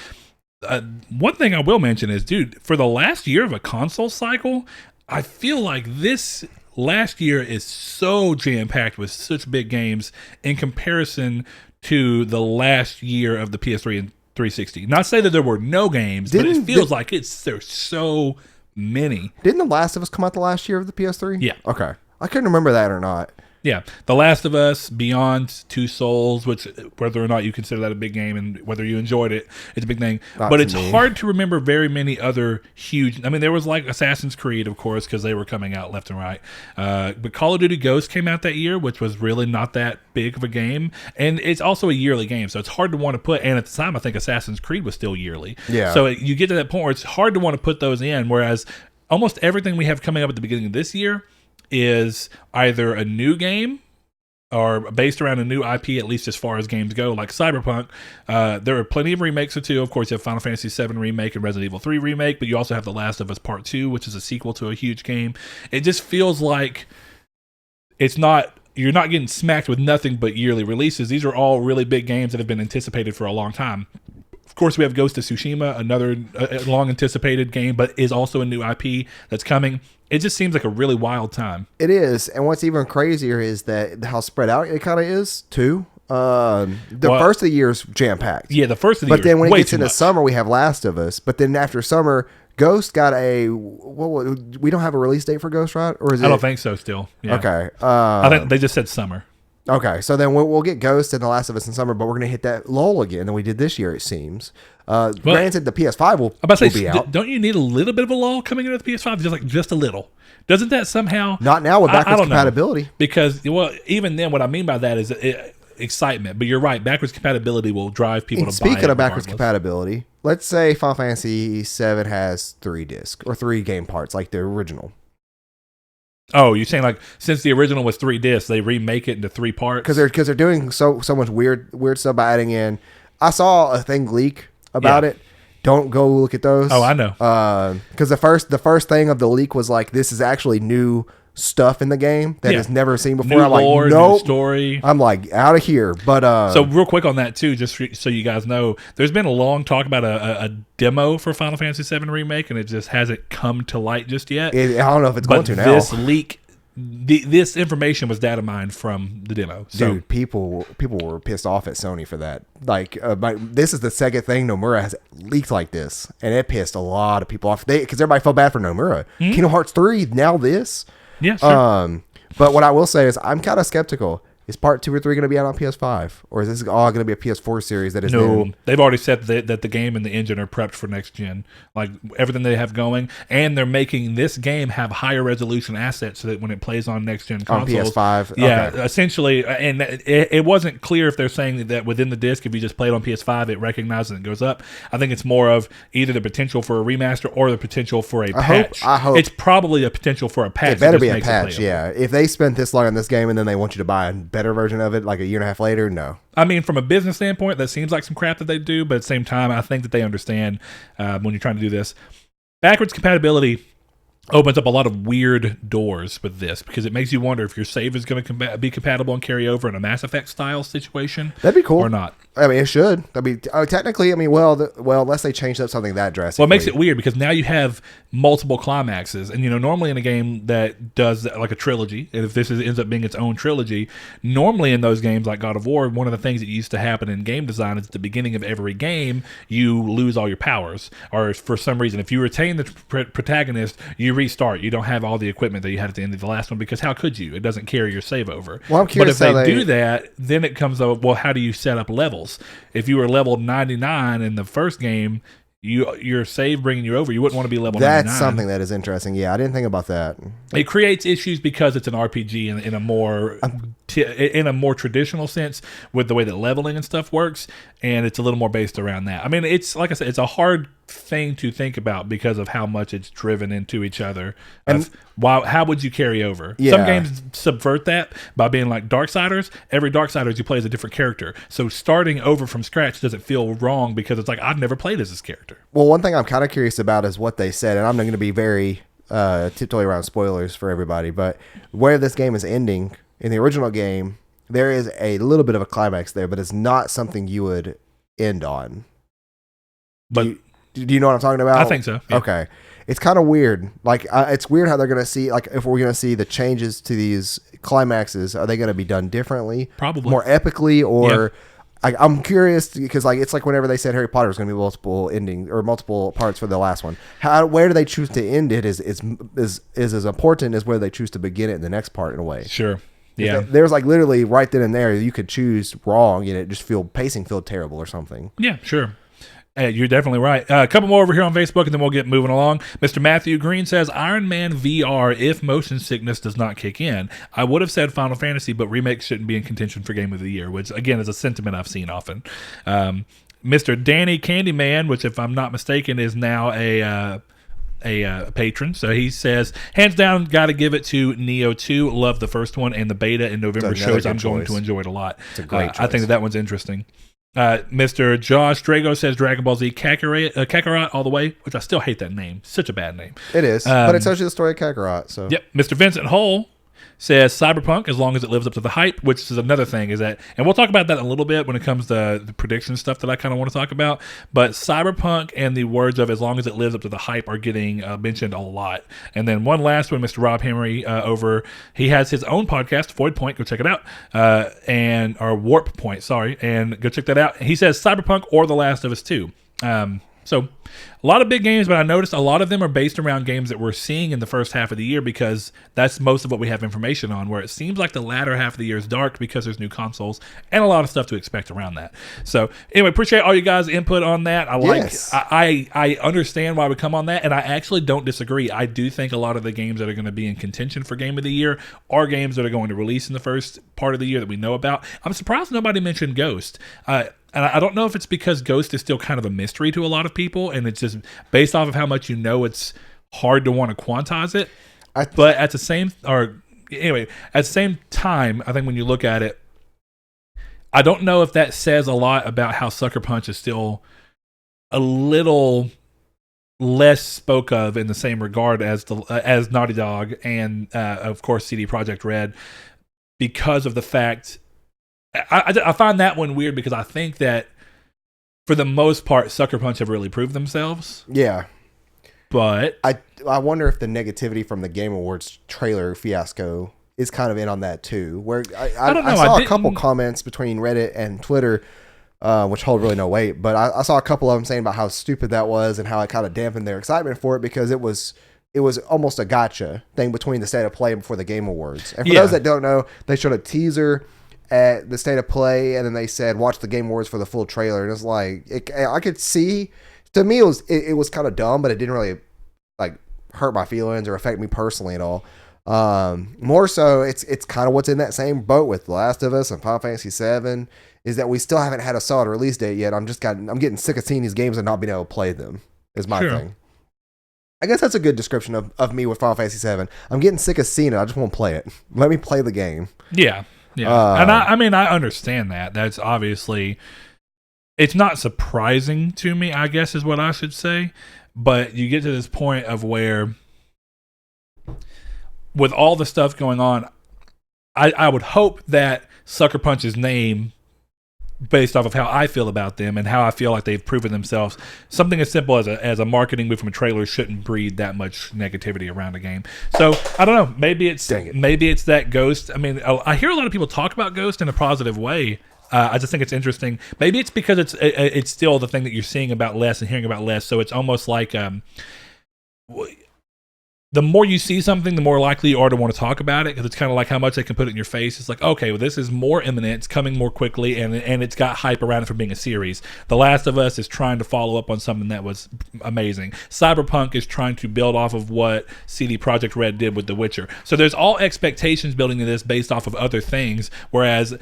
One thing I will mention is, dude, for the last year of a console cycle, I feel like this last year is so jam-packed with such big games in comparison to the last year of the PS3 and 360. Not to say that there were no games, but it feels like there's so many. Didn't The Last of Us come out the last year of the PS3? Yeah. Okay. I couldn't remember that or not. Yeah. The Last of Us, Beyond Two Souls, which whether or not you consider that a big game and whether you enjoyed it, it's a big thing. But it's hard to remember very many other huge... I mean, there was like Assassin's Creed, of course, because they were coming out left and right. But Call of Duty Ghosts came out that year, which was really not that big of a game. And it's also a yearly game, so it's hard to want to put... And at the time, I think Assassin's Creed was still yearly. Yeah. So you get to that point where it's hard to want to put those in, whereas almost everything we have coming up at the beginning of this year is either a new game are based around a new IP, at least as far as games go, like Cyberpunk. There are plenty of remakes or two. Of course, you have Final Fantasy VII Remake and Resident Evil 3 Remake, but you also have The Last of Us Part 2, which is a sequel to a huge game. It just feels like you're not getting smacked with nothing but yearly releases. These are all really big games that have been anticipated for a long time. Of course, we have Ghost of Tsushima, another long-anticipated game, but is also a new IP that's coming. It just seems like a really wild time. It is, and what's even crazier is that how spread out it kind of is too. First of the year is jam packed. Yeah, the first of the year. But then when it gets into much. summer, we have Last of Us. But then after summer, Ghost got we don't have a release date for Ghost, right? Or is it? I don't think so. Still, yeah. Okay. I think they just said summer. Okay, so then we'll get Ghost and The Last of Us in summer, but we're going to hit that lull again than we did this year, it seems. Granted, the PS5 will be out. Don't you need a little bit of a lull coming into the PS5? Just a little. Doesn't that somehow... Not now with backwards compatibility. Know. Because, even then, what I mean by that is excitement. But you're right, backwards compatibility will drive people to buy it. Speaking of backwards compatibility, let's say Final Fantasy VII has 3 discs or 3 game parts, like the original. Oh, you're saying like since the original was 3 discs, they remake it into 3 parts? Because they're doing so much weird stuff by adding in. I saw a thing leak about it. Don't go look at those. Oh, I know. Because the first thing of the leak was like, this is actually new stuff in the game that is never seen before. New I'm lore, like, nope. New story. I'm like out of here. But so real quick on that too, just so you guys know, there's been a long talk about a demo for Final Fantasy VII Remake, and it just hasn't come to light just yet. I don't know if it's going to now. This leak, this information was data mined from the demo. So, dude, people were pissed off at Sony for that. Like, this is the second thing Nomura has leaked like this, and it pissed a lot of people off. Because everybody felt bad for Nomura. Mm-hmm. Kingdom Hearts 3, now this. Yeah, sure. But what I will say is I'm kind of skeptical. Is part 2 or 3 going to be out on PS5? Or is this all going to be a PS4 series that is No, they've already said that the game and the engine are prepped for next gen. Like everything they have going. And they're making this game have higher resolution assets so that when it plays on next gen consoles. On PS5? Yeah, okay. Essentially. And it wasn't clear if they're saying that within the disc, if you just play it on PS5, it recognizes and it goes up. I think it's more of either the potential for a remaster or the potential for a patch. I hope. It's probably a potential for a patch. It better be a patch, yeah. If they spent this long on this game and then they want you to buy a better version of it like a year and a half later, no. I mean, from a business standpoint, that seems like some crap that they do, but at the same time, I think that they understand when you're trying to do this. Backwards compatibility opens up a lot of weird doors with this because it makes you wonder if your save is going to be compatible and carry over in a Mass Effect style situation. That'd be cool. Or not. I mean, it should. I mean, technically, unless they changed up something that drastically. Well, it makes it weird because now you have multiple climaxes. And, normally in a game that does like a trilogy, and if this ends up being its own trilogy, normally in those games like God of War, one of the things that used to happen in game design is at the beginning of every game, you lose all your powers. Or for some reason, if you retain the protagonist, you restart. You don't have all the equipment that you had at the end of the last one because how could you? It doesn't carry your save over. Well, I'm curious but if they do that, then it comes up, well, how do you set up levels? If you were level 99 in the first game, your save bringing you over, you wouldn't want to be level 99. That's something that is interesting. Yeah, I didn't think about that. It creates issues because it's an RPG in a more traditional sense with the way that leveling and stuff works, and it's a little more based around that. I mean, it's like I said, it's a hard thing to think about because of how much it's driven into each other. And how would you carry over? Yeah. Some games subvert that by being like Darksiders. Every Darksiders you play as a different character. So starting over from scratch doesn't feel wrong because it's like, I've never played as this character. Well, one thing I'm kind of curious about is what they said, and I'm not going to be very tiptoe around spoilers for everybody, but where this game is ending, in the original game, there is a little bit of a climax there, but it's not something you would end on. But do you know what I'm talking about? I think so. Yeah. Okay. It's kind of weird. Like, it's weird how they're going to see, like, if we're going to see the changes to these climaxes, are they going to be done differently? Probably. More epically, or... Yeah. I'm curious because it's like whenever they said Harry Potter was going to be multiple endings or multiple parts for the last one. Where do they choose to end it is as important as where they choose to begin it in the next part in a way. Sure. Yeah. There's like literally right then and there you could choose wrong and it just pacing felt terrible or something. Yeah, sure. You're definitely right. A couple more over here on Facebook, and then we'll get moving along. Mr. Matthew Green says, Iron Man VR if motion sickness does not kick in. I would have said Final Fantasy, but remakes shouldn't be in contention for Game of the Year, which, again, is a sentiment I've seen often. Mr. Danny Candyman, which, if I'm not mistaken, is now a patron. So he says, hands down, got to give it to Neo 2. Love the first one, and the beta in November shows I'm going to enjoy it a lot. It's a great choice. I think that one's interesting. Mr. Josh Drago says Dragon Ball Z Kakarot all the way, which I still hate that name. Such a bad name. It is, but it tells you the story of Kakarot. So yep. Mr. Vincent Hull says Cyberpunk, as long as it lives up to the hype, which is another thing, is that, and we'll talk about that in a little bit when it comes to the prediction stuff that I kind of want to talk about, but Cyberpunk and the words of as long as it lives up to the hype are getting mentioned a lot. And then one last one, Mr. Rob Henry he has his own podcast, Void Point, go check it out, or Warp Point, sorry, and go check that out. He says Cyberpunk or The Last of Us 2. So a lot of big games, but I noticed a lot of them are based around games that we're seeing in the first half of the year, because that's most of what we have information on, where it seems like the latter half of the year is dark because there's new consoles and a lot of stuff to expect around that. So anyway, appreciate all you guys' input on that. I understand why we come on that, and I actually don't disagree. I do think a lot of the games that are going to be in contention for Game of the Year are games that are going to release in the first part of the year that we know about. I'm surprised nobody mentioned Ghost. And I don't know if it's because Ghost is still kind of a mystery to a lot of people, and it's just based off of how much you know, it's hard to want to quantize it. But at the same time, I think when you look at it, I don't know if that says a lot about how Sucker Punch is still a little less spoke of in the same regard as Naughty Dog and of course CD Projekt Red, because of the fact. I find that one weird because I think that for the most part, Sucker Punch have really proved themselves. Yeah. But I wonder if the negativity from the Game Awards trailer fiasco is kind of in on that too. Where I don't know. I saw a couple comments between Reddit and Twitter, which hold really no weight, but I saw a couple of them saying about how stupid that was and how it kind of dampened their excitement for it, because it was almost a gotcha thing between the State of Play before the Game Awards. And for those that don't know, they showed a teaser at the State of Play, and then they said watch the Game Awards for the full trailer, and it's like I could see, to me it was kind of dumb, but it didn't really like hurt my feelings or affect me personally at all. More so, it's kind of what's in that same boat with The Last of Us and Final Fantasy VII, is that we still haven't had a solid release date yet. I'm getting sick of seeing these games and not being able to play them, is my thing. I guess that's a good description of me with Final Fantasy VII. I'm getting sick of seeing it. I just want to play it. Let me play the game. Yeah. Yeah, and I mean, I understand that. That's obviously, it's not surprising to me, I guess is what I should say. But you get to this point of where, with all the stuff going on, I would hope that Sucker Punch's name, based off of how I feel about them and how I feel like they've proven themselves, something as simple as a marketing move from a trailer shouldn't breed that much negativity around a game. So I don't know. Maybe it's that Ghost. I mean, I hear a lot of people talk about Ghost in a positive way. I just think it's interesting. Maybe it's because it's still the thing that you're seeing about less and hearing about less. So it's almost like the more you see something, the more likely you are to want to talk about it, because it's kind of like how much they can put it in your face. It's like, okay, well, this is more imminent, it's coming more quickly, and it's got hype around it for being a series. The Last of Us is trying to follow up on something that was amazing. Cyberpunk is trying to build off of what CD Projekt Red did with The Witcher. So there's all expectations building into this based off of other things, whereas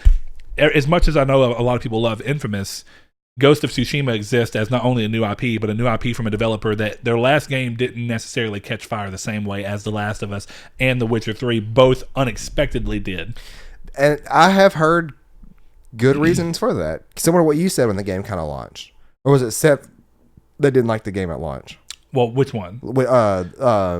as much as I know a lot of people love Infamous, Ghost of Tsushima exists as not only a new IP, but a new IP from a developer that their last game didn't necessarily catch fire the same way as The Last of Us and The Witcher 3 both unexpectedly did. And I have heard good reasons for that. Similar to what you said when the game kind of launched. Or was it Seth that didn't like the game at launch? Well, which one?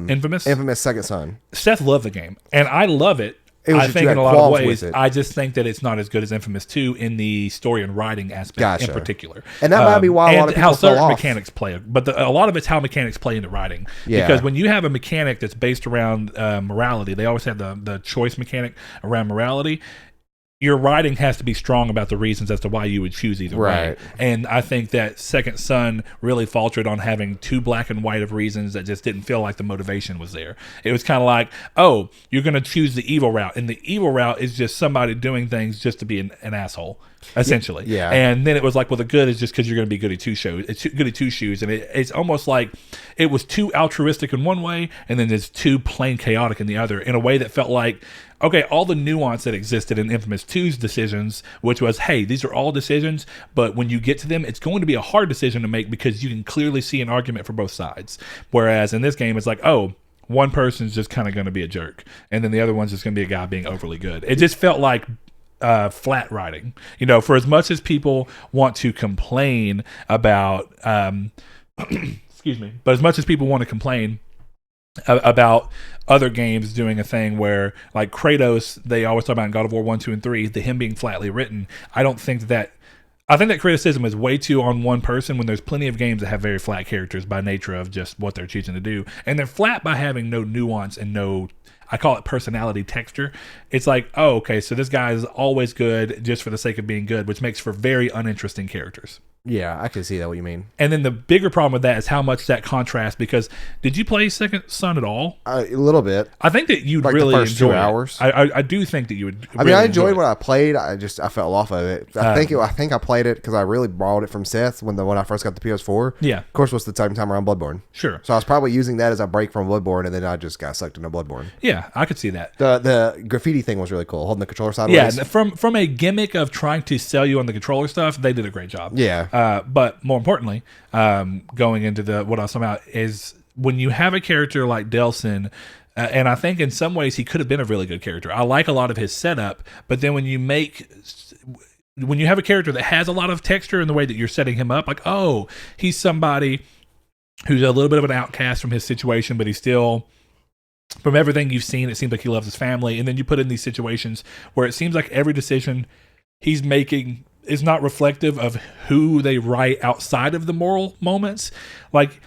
Infamous? Infamous Second Son. Seth loved the game, and I love it. I think in a lot of ways, I just think that it's not as good as Infamous 2 in the story and writing aspect in particular. And that might be why a lot of people fell off. Mechanics play, but a lot of it's how mechanics play into writing. Yeah. Because when you have a mechanic that's based around morality, they always have the choice mechanic around morality. Your writing has to be strong about the reasons as to why you would choose either way. And I think that Second Son really faltered on having too black and white of reasons that just didn't feel like the motivation was there. It was kind of like, oh, you're going to choose the evil route. And the evil route is just somebody doing things just to be an asshole, essentially. Yeah. And then it was like, well, the good is just because you're going to be goody two-shoes. And it's almost like it was too altruistic in one way, and then it's too plain chaotic in the other, in a way that felt like, okay, all the nuance that existed in Infamous 2's decisions, which was, hey, these are all decisions, but when you get to them, it's going to be a hard decision to make because you can clearly see an argument for both sides. Whereas in this game, it's like, oh, one person's just kind of going to be a jerk, and then the other one's just going to be a guy being overly good. It just felt like flat writing. For as much as people want to complain about, excuse me, but as much as people want to complain about other games doing a thing where, like Kratos, they always talk about in God of War 1, 2, and 3, him being flatly written. I think that criticism is way too on one person when there's plenty of games that have very flat characters by nature of just what they're choosing to do. And they're flat by having no nuance and no, I call it personality texture. It's like, oh, okay, so this guy is always good just for the sake of being good, which makes for very uninteresting characters. Yeah, I can see that what you mean. And then the bigger problem with that is how much that contrasts, because did you play Second Son at all? A little bit. I think that you'd like really the first enjoy 2 hours. I do think that you would. I mean, I enjoyed what I played. I fell off of it. I think I played it because I really borrowed it from Seth when I first got the PS4. Yeah. Of course, was the same time around Bloodborne. Sure. So I was probably using that as a break from Bloodborne, and then I just got sucked into Bloodborne. Yeah, I could see that. The graffiti thing was really cool, holding the controller sideways. Yeah, from a gimmick of trying to sell you on the controller stuff, they did a great job. Yeah. But more importantly, going into what I was talking about is when you have a character like Delsin, and I think in some ways he could have been a really good character. I like a lot of his setup, but then when you have a character that has a lot of texture in the way that you're setting him up, like, oh, he's somebody who's a little bit of an outcast from his situation, but he's still, from everything you've seen, it seems like he loves his family. And then you put in these situations where it seems like every decision he's making is not reflective of who they write outside of the moral moments. Like,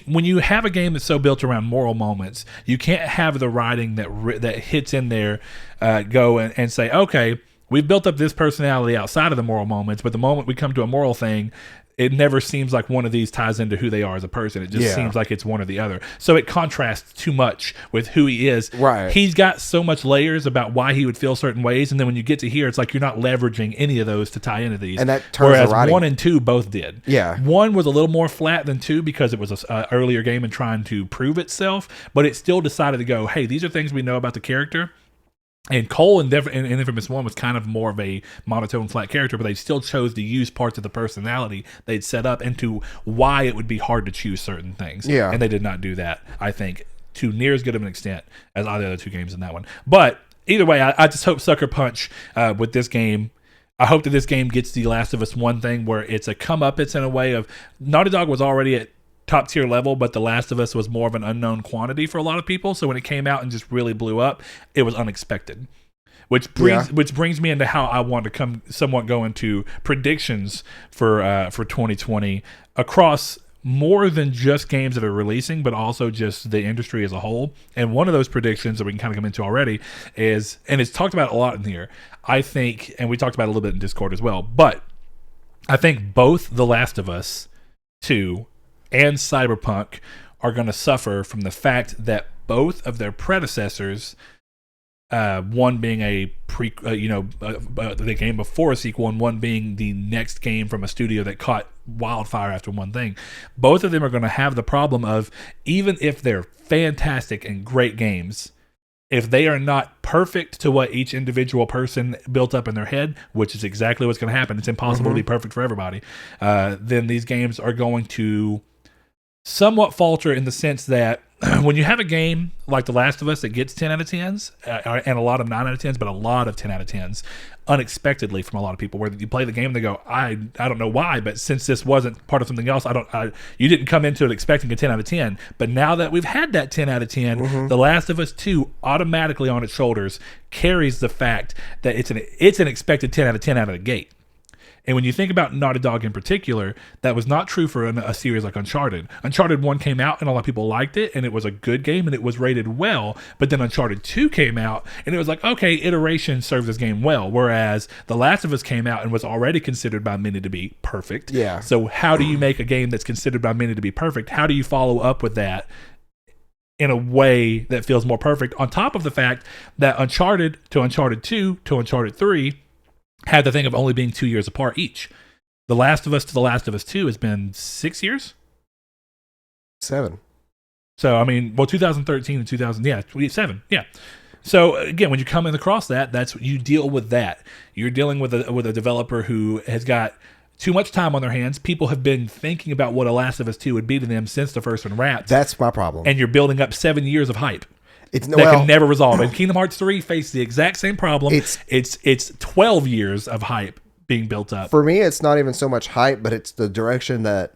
when you have a game that's so built around moral moments, you can't have the writing that hits in there go and say, okay, we've built up this personality outside of the moral moments, but the moment we come to a moral thing, it never seems like one of these ties into who they are as a person. It just seems like it's one or the other. So it contrasts too much with who he is. Right. He's got so much layers about why he would feel certain ways, and then when you get to here, it's like you're not leveraging any of those to tie into these. And that turns Whereas the writing. 1 and 2 both did. Yeah. 1 was a little more flat than 2 because it was an earlier game and trying to prove itself, but it still decided to go, hey, these are things we know about the character. And Cole in Infamous 1 was kind of more of a monotone, flat character, but they still chose to use parts of the personality they'd set up into why it would be hard to choose certain things. Yeah. And they did not do that, I think, to near as good of an extent as either of the two games in that one. But either way, I just hope Sucker Punch with this game, I hope that this game gets the Last of Us 1 thing where it's a come-up-it's in a way of Naughty Dog was already at top tier level, but The Last of Us was more of an unknown quantity for a lot of people. So when it came out and just really blew up, it was unexpected. Which brings me into how I want to somewhat go into predictions for 2020 across more than just games that are releasing, but also just the industry as a whole. And one of those predictions that we can kind of come into already is, and it's talked about a lot in here, I think, and we talked about it a little bit in Discord as well, but I think both The Last of Us 2 and Cyberpunk are going to suffer from the fact that both of their predecessors, one being a the game before a sequel, and one being the next game from a studio that caught wildfire after one thing, both of them are going to have the problem of, even if they're fantastic and great games, if they are not perfect to what each individual person built up in their head, which is exactly what's going to happen, it's impossible to be perfect for everybody, then these games are going to somewhat falter in the sense that when you have a game like The Last of Us that gets 10 out of 10s, and a lot of 9 out of 10s, but a lot of 10 out of 10s, unexpectedly from a lot of people, where you play the game and they go, I don't know why, but since this wasn't part of something else, you didn't come into it expecting a 10 out of 10. But now that we've had that 10 out of 10, The Last of Us 2 automatically on its shoulders carries the fact that it's an expected 10 out of 10 out of the gate. And when you think about Naughty Dog in particular, that was not true for a series like Uncharted. Uncharted 1 came out and a lot of people liked it, and it was a good game and it was rated well. But then Uncharted 2 came out and it was like, okay, iteration serves this game well. Whereas The Last of Us came out and was already considered by many to be perfect. Yeah. So how do you make a game that's considered by many to be perfect? How do you follow up with that in a way that feels more perfect? On top of the fact that Uncharted to Uncharted 2 to Uncharted 3 had the thing of only being 2 years apart each. The Last of Us to The Last of Us 2 has been 6 years? 7. So, I mean, 2013 and 7, yeah. So again, when you come in across that, that's you deal with that. You're dealing with a developer who has got too much time on their hands. People have been thinking about what a Last of Us 2 would be to them since the first one wrapped. That's my problem. And you're building up 7 years of hype. It's can never resolve. And Kingdom Hearts 3 faced the exact same problem. It's 12 years of hype being built up. For me, it's not even so much hype, but it's the direction that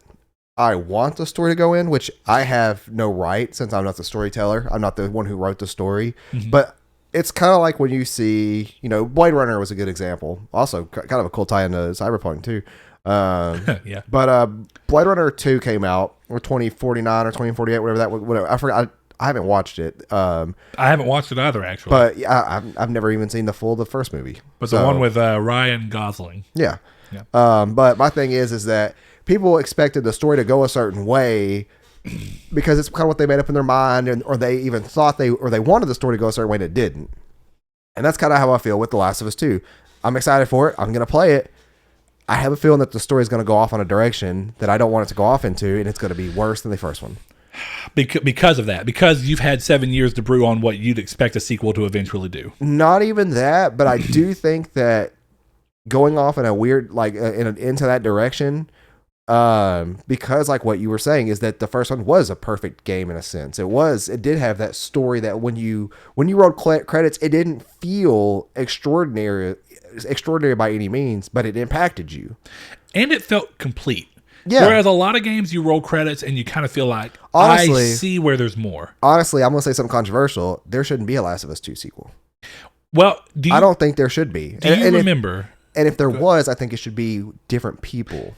I want the story to go in, which I have no right since I'm not the storyteller. I'm not the one who wrote the story. Mm-hmm. But it's kind of like when you see, Blade Runner was a good example. Also, kind of a cool tie into Cyberpunk too. Yeah. But Blade Runner 2 came out, or 2049 or 2048, whatever that was. Whatever. I forgot. I haven't watched it. I haven't watched it either, actually. But yeah, I've never even seen the first movie. But the one with Ryan Gosling. Yeah. But my thing is that people expected the story to go a certain way because it's kind of what they made up in their mind, or they even thought they wanted the story to go a certain way, and it didn't. And that's kind of how I feel with The Last of Us 2. I'm excited for it. I'm going to play it. I have a feeling that the story is going to go off on a direction that I don't want it to go off into, and it's going to be worse than the first one. Because of that, because you've had 7 years to brew on what you'd expect a sequel to eventually do. Not even that, but I do think that going off in a weird, into that direction, because like what you were saying is that the first one was a perfect game in a sense. It did have that story that when you rolled credits, it didn't feel extraordinary by any means, but it impacted you. And it felt complete. Yeah. Whereas a lot of games you roll credits and you kind of feel like, honestly, I see where there's more. Honestly, I'm going to say something controversial. There shouldn't be a Last of Us 2 sequel. Well, I don't think there should be. Do you remember? And if there was, I think it should be different people.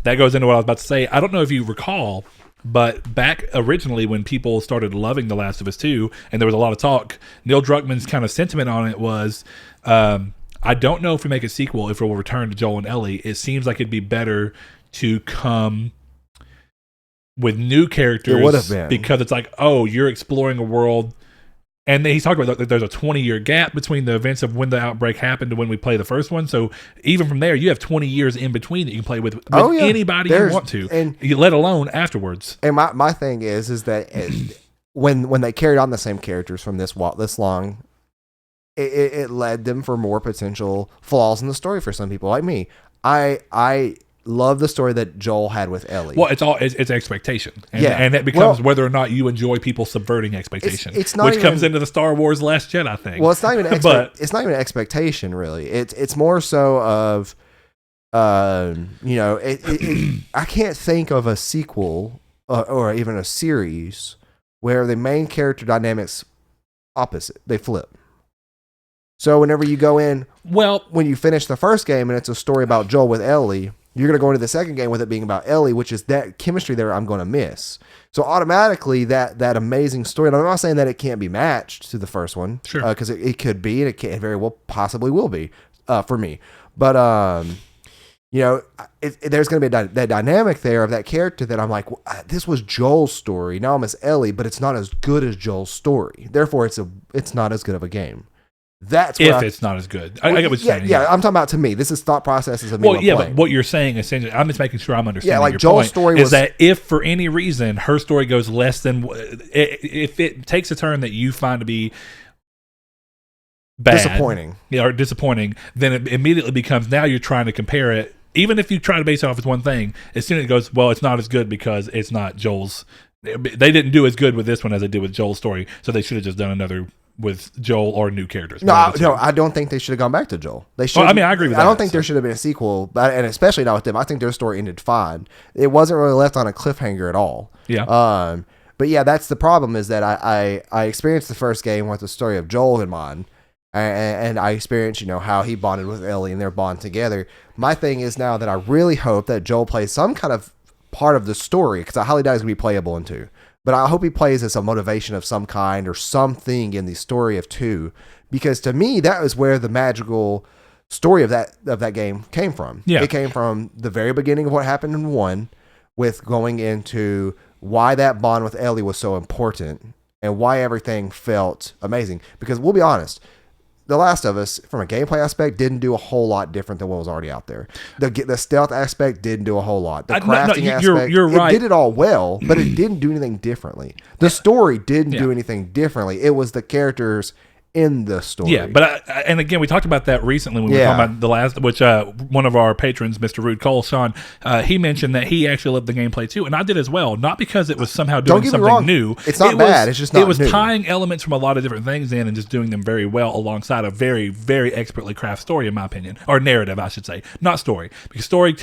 That goes into what I was about to say. I don't know if you recall, but back originally when people started loving The Last of Us 2, and there was a lot of talk, Neil Druckmann's kind of sentiment on it was, I don't know if we make a sequel, if we'll return to Joel and Ellie. It seems like it'd be better to come with new characters. It would have been. Because it's like, oh, you're exploring a world. And he's talking about that there's a 20-year gap between the events of when the outbreak happened to when we play the first one. So even from there, you have 20 years in between that you can play with anybody you want to, and let alone afterwards. And my thing is that when they carried on the same characters from this long, it led them for more potential flaws in the story for some people like me. I love the story that Joel had with Ellie. Well, it's expectation, and that becomes whether or not you enjoy people subverting expectation, it's not which even, comes into the Star Wars Last Jedi thing. Well, it's not even it's not even expectation really. It's more so of I can't think of a sequel or even a series where the main character dynamics opposite, they flip. So whenever you go in, when you finish the first game and it's a story about Joel with Ellie, you're going to go into the second game with it being about Ellie, which is that chemistry there I'm going to miss. So automatically that amazing story, and I'm not saying that it can't be matched to the first one, sure, because it could be, and it very well possibly will be for me. But there's going to be that dynamic there of that character that I'm like, this was Joel's story. Now I'm as Ellie, but it's not as good as Joel's story. Therefore, it's not as good of a game. That's it's not as good. I get what you're saying. Yeah, I'm talking about to me. This is thought processes of me. But what you're saying essentially, I'm just making sure I'm understanding. Yeah, like your Joel's point, story is that if for any reason her story goes less than, if it takes a turn that you find to be bad, disappointing, then it immediately becomes, now you're trying to compare it. Even if you try to base it off as one thing, as soon as it goes, well, it's not as good because it's not Joel's. They didn't do as good with this one as they did with Joel's story, so they should have just done another with Joel or new characters. No, I don't think they should have gone back to Joel. They should. I agree with that. I don't think there should have been a sequel, and especially not with them. I think their story ended fine. It wasn't really left on a cliffhanger at all. Yeah. But yeah, that's the problem, is that I experienced the first game with the story of Joel in mind, and I experienced, how he bonded with Ellie and their bond together. My thing is now that I really hope that Joel plays some kind of part of the story, because I highly doubt he's going to be playable in 2. But I hope he plays as a motivation of some kind or something in the story of 2, because to me that is where the magical story of that game came from. Yeah. It came from the very beginning of what happened in 1, with going into why that bond with Ellie was so important and why everything felt amazing. Because we'll be honest, The Last of Us, from a gameplay aspect, didn't do a whole lot different than what was already out there. The stealth aspect didn't do a whole lot. The crafting aspect, you're right. It did it all well, but it didn't do anything differently. The story didn't do anything differently. It was the characters in the story. Yeah, but and again, we talked about that recently when we were talking about the last, which one of our patrons, Mr. Rude Cole, Sean, he mentioned that he actually loved the gameplay too, and I did as well. Not because it was somehow doing something new. It's not bad. It's just not new. It was tying elements from a lot of different things in and just doing them very well alongside a very, very expertly crafted story, in my opinion, or narrative, I should say, not story, because story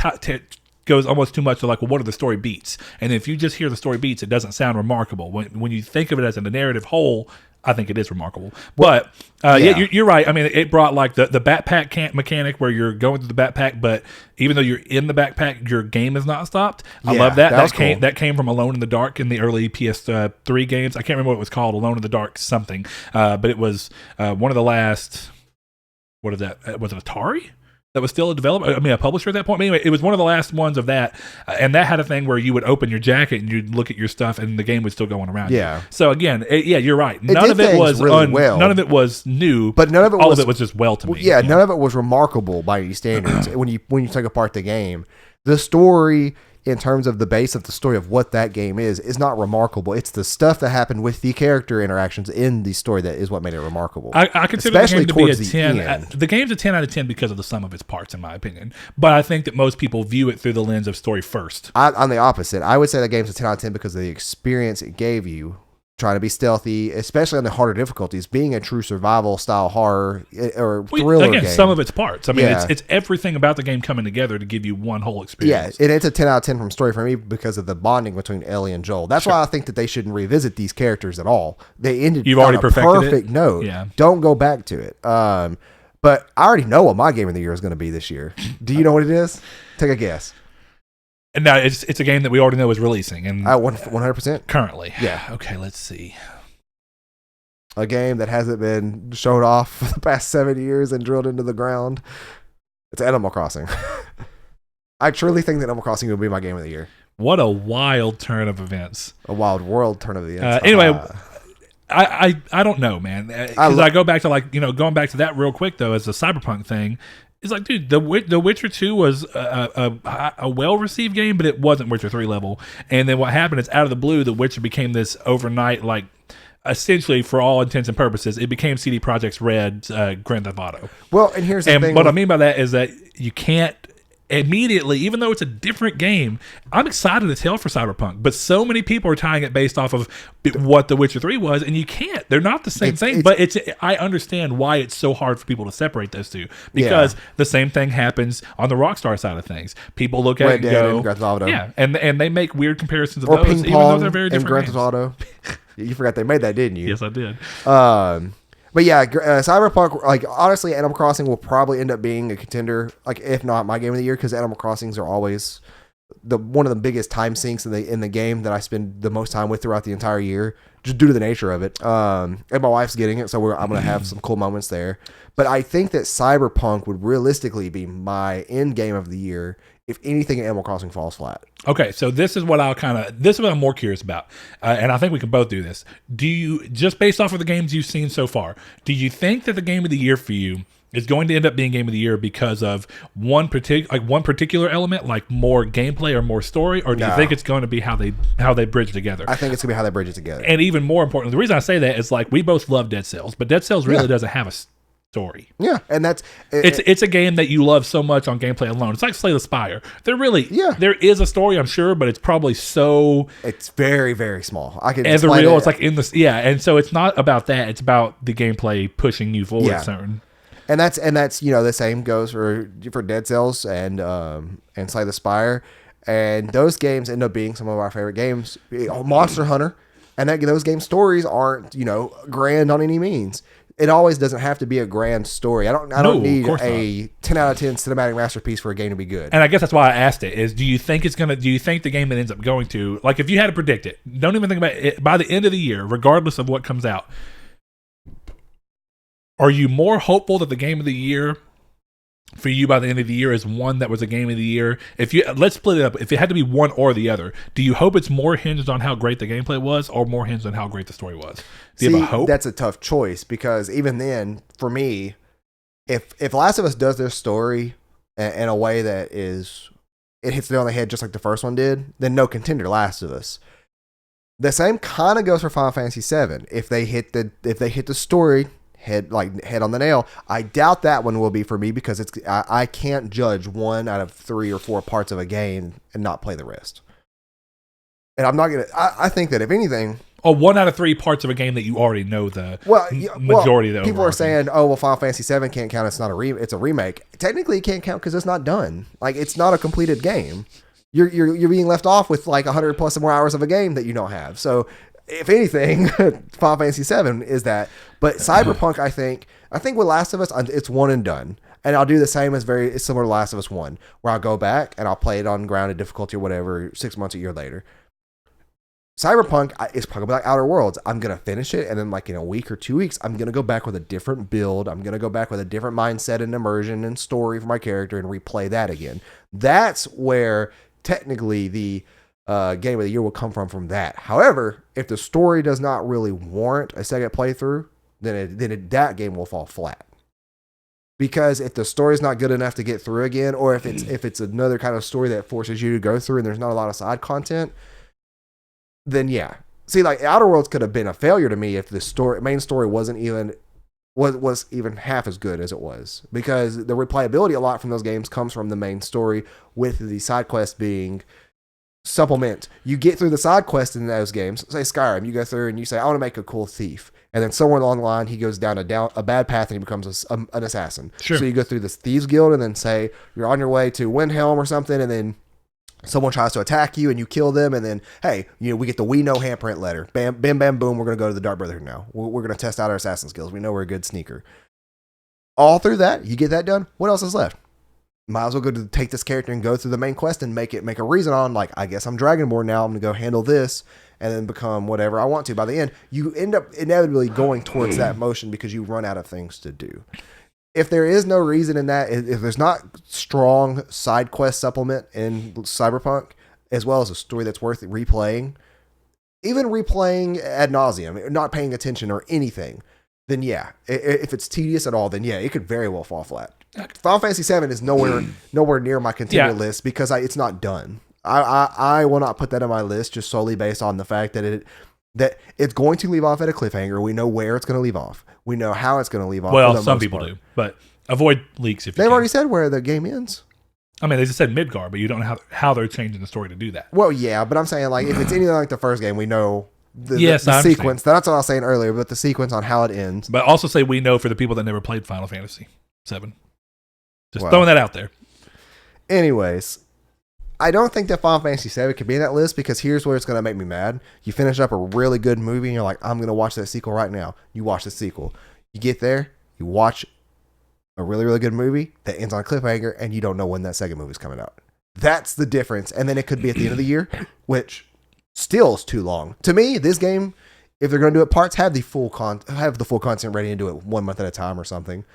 goes almost too much to like, well, what are the story beats? And if you just hear the story beats, it doesn't sound remarkable. When you think of it as a narrative whole, I think it is remarkable. But you're right. I mean, it brought like the backpack mechanic where you're going through the backpack, but even though you're in the backpack, your game is not stopped. I love that. That came from Alone in the Dark in the early PS3 games. I can't remember what it was called, Alone in the Dark something. But it was one of the last. What is that? Was it Atari? That was still a publisher at that point. But anyway, it was one of the last ones of that, and that had a thing where you would open your jacket and you'd look at your stuff, and the game was still going around. Yeah. So again, you're right. None of it was really none of it was new, but none of it all of it was just well to me. Yeah, none of it was remarkable by any standards. when you take apart the game, the story, in terms of the base of the story of what that game is not remarkable. It's the stuff that happened with the character interactions in the story that is what made it remarkable. I consider the game to be a 10. The game's a 10 out of 10 because of the sum of its parts, in my opinion. But I think that most people view it through the lens of story first. I'm the opposite. I would say the game's a 10 out of 10 because of the experience it gave you. Trying to be stealthy, especially on the harder difficulties, being a true survival style horror or thriller game. Some of its parts. I mean, it's everything about the game coming together to give you one whole experience. Yeah, and it's a 10 out of 10 from story for me because of the bonding between Ellie and Joel. That's why I think that they shouldn't revisit these characters at all. They ended on a perfect note. Yeah. Don't go back to it. But I already know what my game of the year is going to be this year. Do you know what it is? Take a guess. And now it's a game that we already know is releasing, and 100% currently. Yeah. Okay, let's see. A game that hasn't been showed off for the past 7 years and drilled into the ground. It's Animal Crossing. I truly think that Animal Crossing will be my game of the year. What a wild turn of events! A wild world turn of events. Anyway. I don't know, man. Because I go back to going back to that real quick though, as a Cyberpunk thing. It's like, dude, The Witcher 2 was a well-received game, but it wasn't Witcher 3 level. And then what happened is, out of the blue, The Witcher became this overnight, like, essentially, for all intents and purposes, it became CD Projekt's Red's Grand Theft Auto. Well, and here's the thing. What I mean by that is that you can't immediately, even though it's a different game, I'm excited to tell for Cyberpunk, but so many people are tying it based off of what The Witcher 3 was, and you can't. They're not the same thing, but I understand why it's so hard for people to separate those two, because the same thing happens on the Rockstar side of things. People look at it and go, Grand Theft Auto. Yeah, and they make weird comparisons of or those, ping even pong though they're very different Grand games. Theft Auto. You forgot they made that, didn't you? Yes, I did. But yeah, Cyberpunk, like, honestly, Animal Crossing will probably end up being a contender, like, if not my game of the year, because Animal Crossings are always one of the biggest time sinks in the game that I spend the most time with throughout the entire year, just due to the nature of it. And my wife's getting it, so I'm going to have some cool moments there. But I think that Cyberpunk would realistically be my end game of the year if anything, Animal Crossing falls flat. Okay, so this is what I'm more curious about, and I think we can both do this. Do you, just based off of the games you've seen so far, do you think that the game of the year for you is going to end up being game of the year because of one particular element, like more gameplay or more story, or do you think it's going to be how they bridge together? I think it's going to be how they bridge it together. And even more importantly, the reason I say that is, like, we both love Dead Cells, but Dead Cells really doesn't have a story. Yeah, and that's it's a game that you love so much on gameplay alone. It's like Slay the Spire. There is a story, I'm sure, but it's probably it's very, very small. I can as a real. It's like and so it's not about that. It's about the gameplay pushing you forward. Yeah. Certain. And that's the same goes for Dead Cells and Slay the Spire, and those games end up being some of our favorite games. Monster Hunter, and those game stories aren't grand on any means. It always doesn't have to be a grand story. I don't need a 10 out of 10 cinematic masterpiece for a game to be good. And I guess that's why I asked it, is do you think the game that ends up going to, like, if you had to predict it, don't even think about it, by the end of the year, regardless of what comes out, are you more hopeful that the game of the year for you by the end of the year is one that was a game of the year? Let's split it up. If it had to be one or the other, do you hope it's more hinged on how great the gameplay was, or more hinged on how great the story was? Do you have a hope? That's a tough choice, because even then, for me, if Last of Us does their story in a way that it hits it on the head just like the first one did, then no contender, Last of Us. The same kind of goes for Final Fantasy VII. If they hit the story head on the nail. I doubt that one will be for me because I can't judge 1 out of 3 or 4 parts of a game and not play the rest. And I'm not gonna. I think that if anything, 1 out of 3 parts of a game that you already know the majority of the people are saying, oh well, Final Fantasy VII can't count. It's not it's a remake. Technically, it can't count because it's not done. Like it's not a completed game. You're being left off with like 100 plus or more hours of a game that you don't have. So if anything, Final Fantasy VII is that. But Cyberpunk, I think with Last of Us, it's one and done. And I'll do the same as very similar to Last of Us 1, where I'll go back and I'll play it on grounded difficulty or whatever 6 months, a year later. Cyberpunk is probably like Outer Worlds. I'm going to finish it, and then like in a week or 2 weeks, I'm going to go back with a different build. I'm going to go back with a different mindset and immersion and story for my character and replay that again. That's where technically the game of the year will come from that. However, if the story does not really warrant a second playthrough, then that game will fall flat. Because if the story is not good enough to get through again, or if it's another kind of story that forces you to go through and there's not a lot of side content, then yeah. See, like Outer Worlds could have been a failure to me if the main story was even half as good as it was, because the replayability a lot from those games comes from the main story, with the side quests being supplement. You get through the side quest in those games. Say Skyrim, you go through and you say, I want to make a cool thief. And then somewhere along the line, he goes down a bad path and he becomes an assassin. Sure. So you go through this Thieves Guild and then say you're on your way to Windhelm or something, and then someone tries to attack you and you kill them, and then, hey, we get the We Know handprint letter. Bam, bam, bam, boom, we're going to go to the Dark Brotherhood now. We're going to test out our assassin skills. We know we're a good sneaker. All through that, you get that done. What else is left? Might as well go to take this character and go through the main quest and make a reason on, like, I guess I'm Dragonborn now. I'm going to go handle this and then become whatever I want to. By the end, you end up inevitably going towards that motion because you run out of things to do. If there is no reason in that, if there's not strong side quest supplement in Cyberpunk, as well as a story that's worth replaying, even replaying ad nauseum, not paying attention or anything, then yeah, if it's tedious at all, then yeah, it could very well fall flat. Final Fantasy VII is nowhere near my continual list because it's not done. I will not put that on my list just solely based on the fact that it's going to leave off at a cliffhanger. We know where it's going to leave off. We know how it's going to leave off. Well, some people do, but avoid leaks if you can. They've already said where the game ends. I mean, they just said Midgar, but you don't know how they're changing the story to do that. Well, yeah, but I'm saying, like, if it's anything like the first game, we know the sequence. That's what I was saying earlier, but the sequence on how it ends. But also say we know for the people that never played Final Fantasy VII. Just throwing that out there. Anyways, I don't think that Final Fantasy VII could be in that list, because here's where it's going to make me mad. You finish up a really good movie and you're like, I'm going to watch that sequel right now. You watch the sequel. You get there, you watch a really, really good movie that ends on a cliffhanger, and you don't know when that second movie's coming out. That's the difference. And then it could be at the end of the year, which still is too long. To me, this game, if they're going to do it parts, have the full content ready and do it 1 month at a time or something.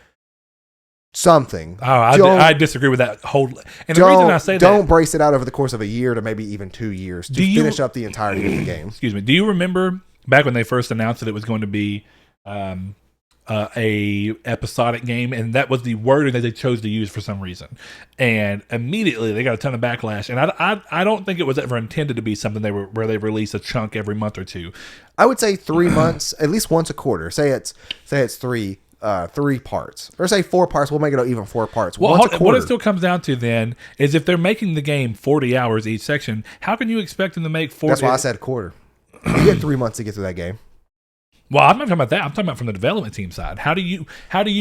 Oh, I disagree with that whole. And the reason I say don't brace it out over the course of a year to maybe even 2 years to finish up the entirety of the game. Excuse me. Do you remember back when they first announced that it was going to be a episodic game, and that was the word that they chose to use for some reason, and immediately they got a ton of backlash. And I don't think it was ever intended to be something where they release a chunk every month or two. I would say 3 months, at least once a quarter. Say it's 3 parts, or say 4 parts. We'll make it even 4 parts. Well, what it still comes down to then is if they're making the game 40 hours each section, how can you expect them to make 40? That's why I said quarter. You get 3 months to get through that game. Well, I'm not talking about that. I'm talking about from the development team side. How do you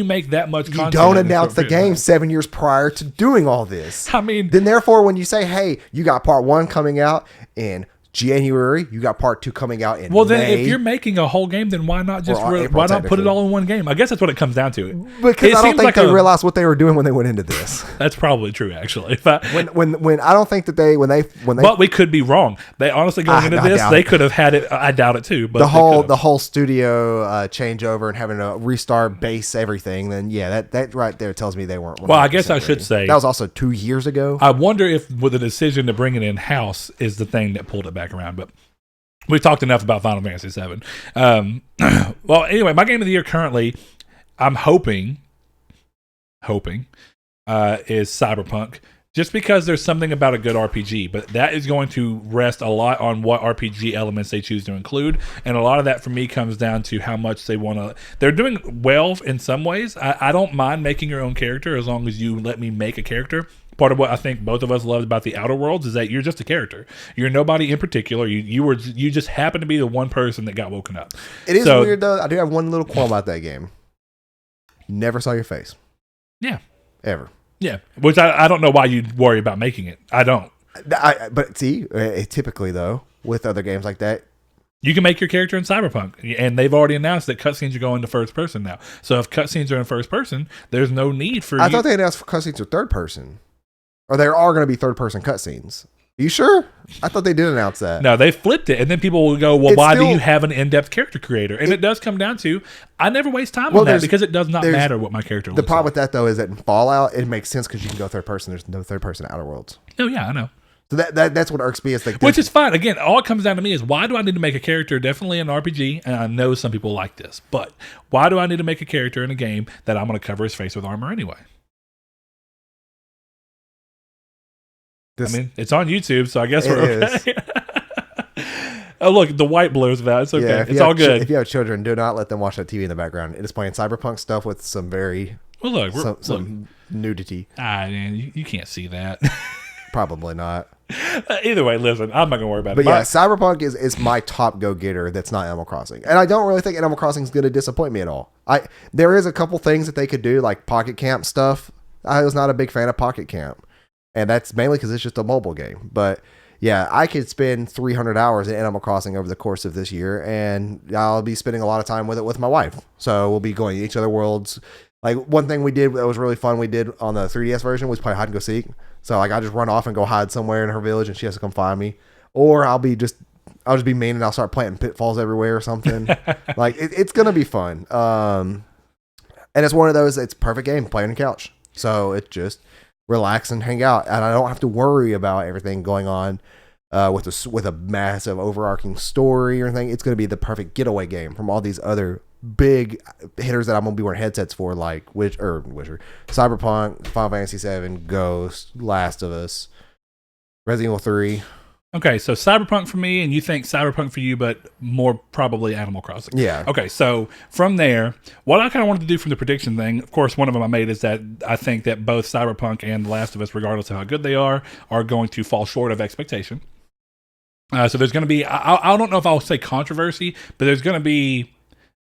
make that much content? You don't announce the game 7 years prior to doing all this. I mean, then therefore, when you say, hey, you got part 1 coming out in January, you got part 2 coming out in May. Then if you're making a whole game, then why not put it all in one game? I guess that's what it comes down to. Because I don't think they realized what they were doing when they went into this. That's probably true, actually. When I don't think that they but we could be wrong. They honestly going into this, they could have had it. I doubt it too. But the whole studio changeover and having to restart base everything. Then yeah, that right there tells me they weren't. Well, I guess I should say that was also 2 years ago. I wonder if with the decision to bring it in house is the thing that pulled it back around, but we've talked enough about Final Fantasy VII. Well, anyway, my game of the year currently, I'm hoping, is Cyberpunk, Just because there's something about a good RPG, but that is going to rest a lot on what RPG elements they choose to include. And a lot of that for me comes down to how much they want to. They're doing well in some ways. I don't mind making your own character as long as you let me make a character. Part of what I think both of us loved about the Outer Worlds is that you're just a character. You're nobody in particular. You just happen to be the one person that got woken up. It is weird though. I do have one little qualm about that game. Never saw your face. Yeah. Ever. Yeah, which I don't know why you'd worry about making it. I don't. But see, typically though, with other games like that, you can make your character in Cyberpunk, and they've already announced that cutscenes are going to first person now. So if cutscenes are in first person, there's no need for. I thought they announced cutscenes are third person, or there are going to be third person cutscenes. Are you sure? I thought they did announce that. No, they flipped it, and then people will go, "Well, why do you have an in-depth character creator?" And it does come down to I never waste time on that because it does not matter what my character looks like. The problem with that though is that in Fallout, it makes sense because you can go third person. There's no third person Outer Worlds. Oh yeah, I know. So that's what irks me. Is like which is fine. Again, all it comes down to me is why do I need to make a character? Definitely an RPG, and I know some people like this, but why do I need to make a character in a game that I'm going to cover his face with armor anyway? I mean, it's on YouTube, so I guess we're okay. Oh, look, the white blurs of that. It's okay. Yeah, it's all good. If you have children, do not let them watch that TV in the background. It is playing Cyberpunk stuff with some very some nudity. Man, you can't see that. Probably not. Either way, listen, I'm not going to worry about it. But yeah, Cyberpunk is my top go-getter that's not Animal Crossing. And I don't really think Animal Crossing is going to disappoint me at all. There is a couple things that they could do, like Pocket Camp stuff. I was not a big fan of Pocket Camp. And that's mainly because it's just a mobile game. But yeah, I could spend 300 hours in Animal Crossing over the course of this year, and I'll be spending a lot of time with it with my wife. So we'll be going to each other worlds. Like one thing we did that was really fun, we did on the 3DS version was play hide and go seek. So like I just run off and go hide somewhere in her village, and she has to come find me. Or I'll just be mean and I'll start planting pitfalls everywhere or something. Like it's gonna be fun. And it's one of those. It's a perfect game playing on the couch. So it just relax and hang out, and I don't have to worry about everything going on with a massive overarching story or anything. It's going to be the perfect getaway game from all these other big hitters that I'm going to be wearing headsets for, like Witcher, Cyberpunk, Final Fantasy VII, Ghost, Last of Us, Resident Evil 3. Okay, so Cyberpunk for me, and you think Cyberpunk for you, but more probably Animal Crossing. Yeah. Okay, so from there, what I kind of wanted to do from the prediction thing, of course, one of them I made is that I think that both Cyberpunk and The Last of Us, regardless of how good they are going to fall short of expectation. So there's going to be, I don't know if I'll say controversy, but there's going to be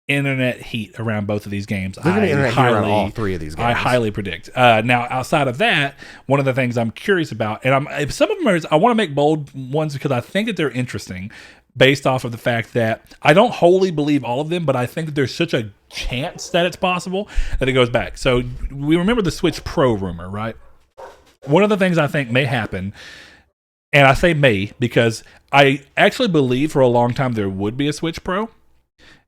internet heat around both of these games. There's going to be internet heat around all three of these games. I highly predict. Now, outside of that, one of the things I'm curious about, and some of them I want to make bold ones because I think that they're interesting based off of the fact that I don't wholly believe all of them, but I think that there's such a chance that it's possible that it goes back. So we remember the Switch Pro rumor, right? One of the things I think may happen, and I say may because I actually believe for a long time there would be a Switch Pro.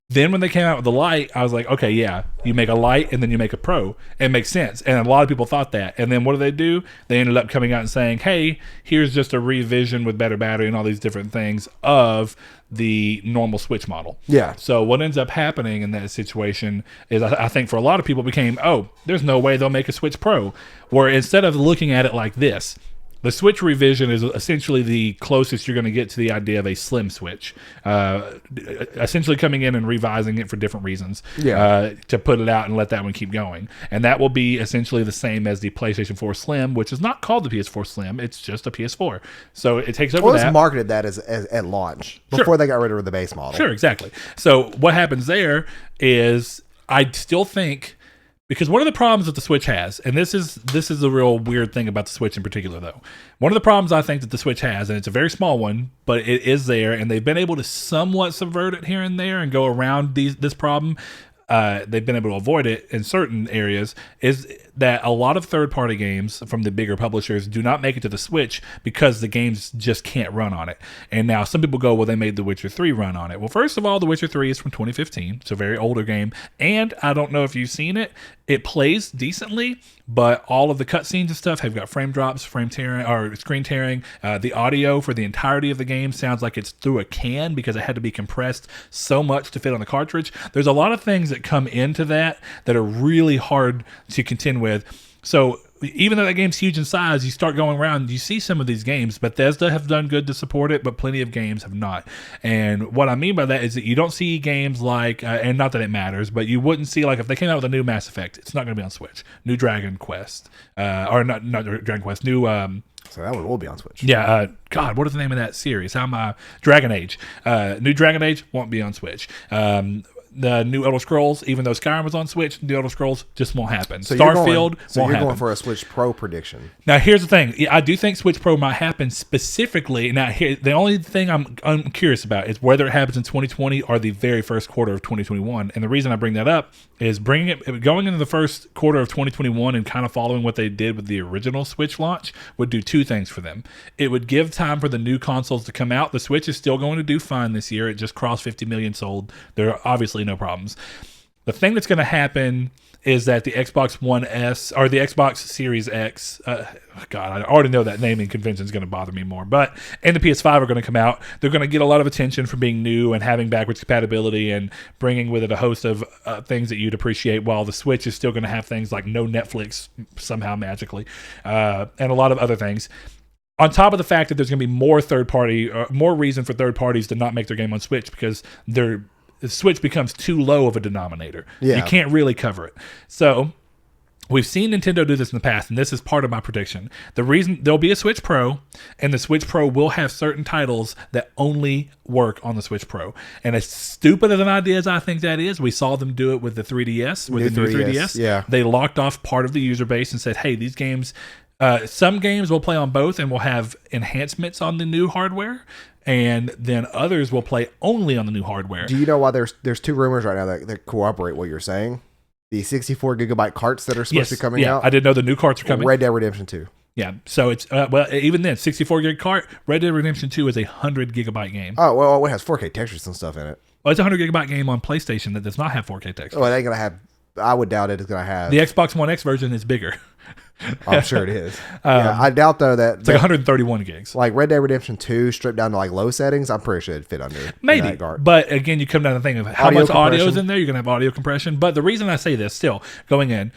Then when they came out with the Lite, I was like, okay, yeah, you make a Lite and then you make a Pro. It makes sense. And a lot of people thought that. And then what do? They ended up coming out and saying, hey, here's just a revision with better battery and all these different things of the normal Switch model. Yeah. So what ends up happening in that situation is I think for a lot of people became, oh, there's no way they'll make a Switch Pro. Where instead of looking at it like this, the Switch revision is essentially the closest you're going to get to the idea of a slim Switch, essentially coming in and revising it for different reasons to put it out and let that one keep going. And that will be essentially the same as the PlayStation 4 Slim, which is not called the PS4 Slim. It's just a PS4. So it takes over that. Well, marketed that as at launch before they got rid of the base model. Sure, exactly. So what happens there is I still think... Because one of the problems that the Switch has, and this is the real weird thing about the Switch in particular, though. One of the problems I think that the Switch has, and it's a very small one, but it is there, and they've been able to somewhat subvert it here and there and go around this problem. They've been able to avoid it in certain areas, is that a lot of third-party games from the bigger publishers do not make it to the Switch because the games just can't run on it. And now some people go, well, they made The Witcher 3 run on it. Well, first of all, The Witcher 3 is from 2015. It's a very older game. And I don't know if you've seen it. It plays decently, but all of the cutscenes and stuff have got frame drops, frame tearing, or screen tearing. The audio for the entirety of the game sounds like it's through a can because it had to be compressed so much to fit on the cartridge. There's a lot of things that come into that are really hard to contend with. So even though that game's huge in size, you start going around, you see some of these games. Bethesda have done good to support it, but plenty of games have not. And what I mean by that is that you don't see games like, and not that it matters, but you wouldn't see, like, if they came out with a new Mass Effect, it's not going to be on Switch. New Dragon Quest, or not Dragon Quest, new. So that one will be on Switch. Yeah, God, what is the name of that series? Dragon Age. New Dragon Age won't be on Switch. The new Elder Scrolls, even though Skyrim was on Switch, the Elder Scrolls just won't happen. So Starfield you're won't happen. going for a Switch Pro prediction. Now, here's the thing. I do think Switch Pro might happen specifically. Now, here, the only thing I'm curious about is whether it happens in 2020 or the very first quarter of 2021. And the reason I bring that up is going into the first quarter of 2021 and kind of following what they did with the original Switch launch would do two things for them. It would give time for the new consoles to come out. The Switch is still going to do fine this year. It just crossed 50 million sold. There are obviously no problems. The thing that's going to happen is that the Xbox One S or the Xbox Series X, God, I already know that naming convention is going to bother me more, but and the PS5 are going to come out. They're going to get a lot of attention for being new and having backwards compatibility and bringing with it a host of things that you'd appreciate, while the Switch is still going to have things like no Netflix somehow magically, and a lot of other things. On top of the fact that there's going to be more reason for third parties to not make their game on Switch because the Switch becomes too low of a denominator. Yeah. You can't really cover it. So we've seen Nintendo do this in the past, and this is part of my prediction. The reason there'll be a Switch Pro, and the Switch Pro will have certain titles that only work on the Switch Pro. And as stupid as an idea as I think that is, we saw them do it with the 3DS, with the new 3DS. Yeah. They locked off part of the user base and said, hey, these games, some games will play on both and will have enhancements on the new hardware, and then others will play only on the new hardware. Do you know why there's two rumors right now that corroborate what you're saying? The 64 gigabyte carts that are supposed to be coming out. I didn't know the new carts are coming. Red Dead Redemption 2. Yeah, so it's even then 64 gig cart. Red Dead Redemption 2 is a 100 gigabyte game. Oh well, it has 4K textures and stuff in it. Well, it's a 100 gigabyte game on PlayStation that does not have 4K textures. Oh, it ain't gonna have. I would doubt it's gonna have. The Xbox One X version is bigger. I'm sure it is. Yeah, I doubt though that it's like 131 gigs. Like Red Dead Redemption 2 stripped down to like low settings, I'm pretty sure it'd fit under. Maybe, but again, you come down to the thing of how much audio is in there. You're gonna have audio compression. But the reason I say this, still going in,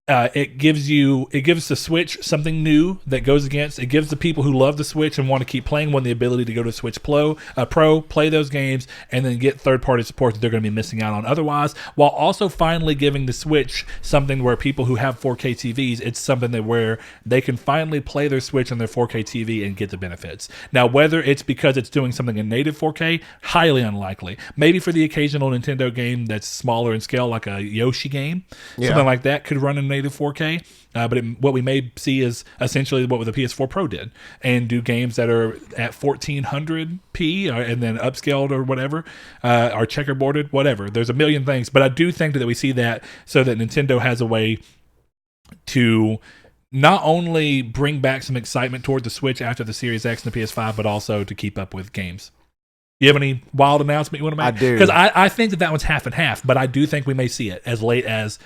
it gives the Switch something new that goes against. It gives the people who love the Switch and want to keep playing one the ability to go to Switch Pro, play those games, and then get third-party support that they're going to be missing out on otherwise, while also finally giving the Switch something where people who have 4K TVs, it's something that where they can finally play their Switch on their 4K TV and get the benefits. Now, whether it's because it's doing something in native 4K, highly unlikely. Maybe for the occasional Nintendo game that's smaller in scale, like a Yoshi game, something like that could run in native 4K, but what we may see is essentially what the PS4 Pro did, and do games that are at 1400p and then upscaled or whatever, or checkerboarded, whatever. There's a million things, but I do think that we see that so that Nintendo has a way to not only bring back some excitement toward the Switch after the Series X and the PS5, but also to keep up with games. You have any wild announcement you want to make? I do. Because I think that one's half and half, but I do think we may see it as late as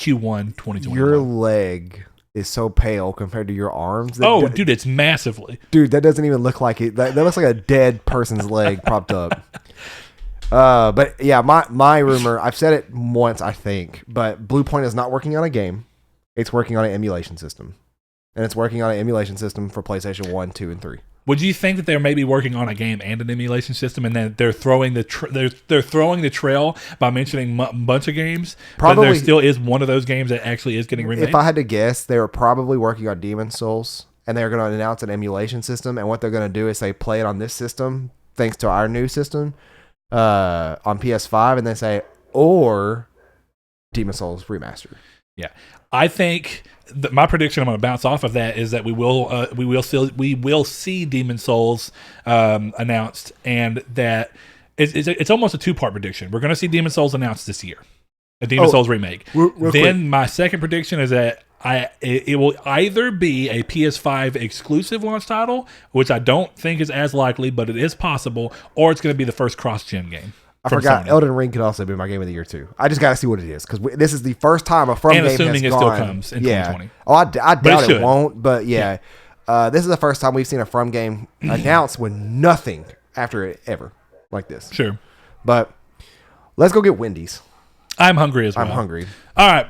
Q1 2021. Your leg is so pale compared to your arms. Dude, it's massively. Dude, that doesn't even look like it. That looks like a dead person's leg propped up. But yeah, my rumor, I've said it once, I think, but Blue Point is not working on a game. It's working on an emulation system. And it's working on an emulation system for PlayStation 1, 2, and 3. Would you think that they're maybe working on a game and an emulation system, and then they're throwing they're throwing the trail by mentioning a bunch of games? Probably, but there still is one of those games that actually is getting remade. If I had to guess, they were probably working on Demon's Souls, and they're going to announce an emulation system. And what they're going to do is they play it on this system, thanks to our new system, on PS5, and they say, or Demon's Souls remastered. Yeah, I think my prediction, I'm going to bounce off of that, is that we will see Demon's Souls announced, and that it's almost a two-part prediction. We're going to see Demon's Souls announced this year, a Demon's Souls remake. Real then quick. My second prediction is that it will either be a PS5 exclusive launch title, which I don't think is as likely, but it is possible, or it's going to be the first cross-gen game. I forgot. Sony. Elden Ring could also be my game of the year too. I just got to see what it is, because this is the first time a From game has gone. And assuming it still comes in 2020. Oh, I doubt it won't. But yeah. This is the first time we've seen a From game announced with nothing after it ever like this. Sure. But let's go get Wendy's. I'm hungry as well. I'm hungry. All right.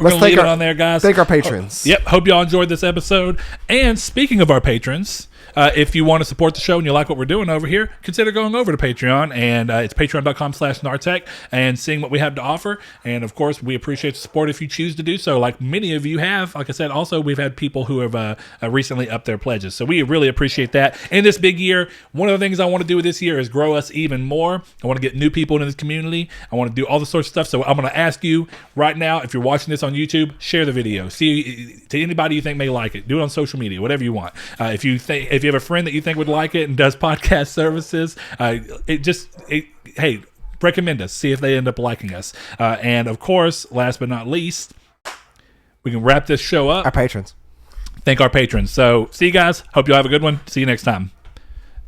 Let's leave it on there, guys. Thank our patrons. Yep. Hope y'all enjoyed this episode. And speaking of our patrons, if you want to support the show and you like what we're doing over here, consider going over to Patreon, and it's patreon.com/Nartech, and seeing what we have to offer. And of course, we appreciate the support if you choose to do so, like many of you have. Like I said, also, we've had people who have recently upped their pledges. So we really appreciate that. In this big year, one of the things I want to do this year is grow us even more. I want to get new people into this community. I want to do all the sorts of stuff. So I'm going to ask you right now, if you're watching this on YouTube, share the video. See to anybody you think may like it. Do it on social media, whatever you want. If you have a friend that you think would like it and does podcast services, hey, recommend us. See if they end up liking us. And of course, last but not least, we can wrap this show up. Our patrons. Thank our patrons. So see you guys. Hope you'll have a good one. See you next time.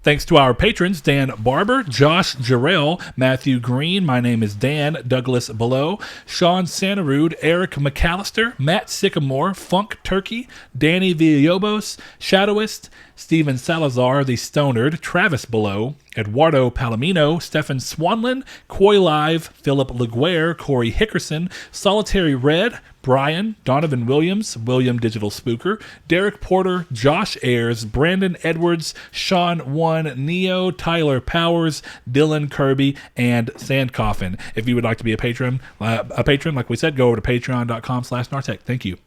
Thanks to our patrons, Dan Barber, Josh Jarrell, Matthew Green, my name is Dan, Douglas Below, Sean Santarud, Eric McAllister, Matt Sycamore, Funk Turkey, Danny Villalobos, Shadowist, Steven Salazar, The Stonard, Travis Below, Eduardo Palomino, Stefan Swanlin, Coy Live, Philip Laguerre, Corey Hickerson, Solitary Red, Brian, Donovan Williams, William Digital Spooker, Derek Porter, Josh Ayers, Brandon Edwards, Sean One, Neo, Tyler Powers, Dylan Kirby, and Sandcoffin. If you would like to be a patron, like we said, go over to patreon.com/Nartech. Thank you.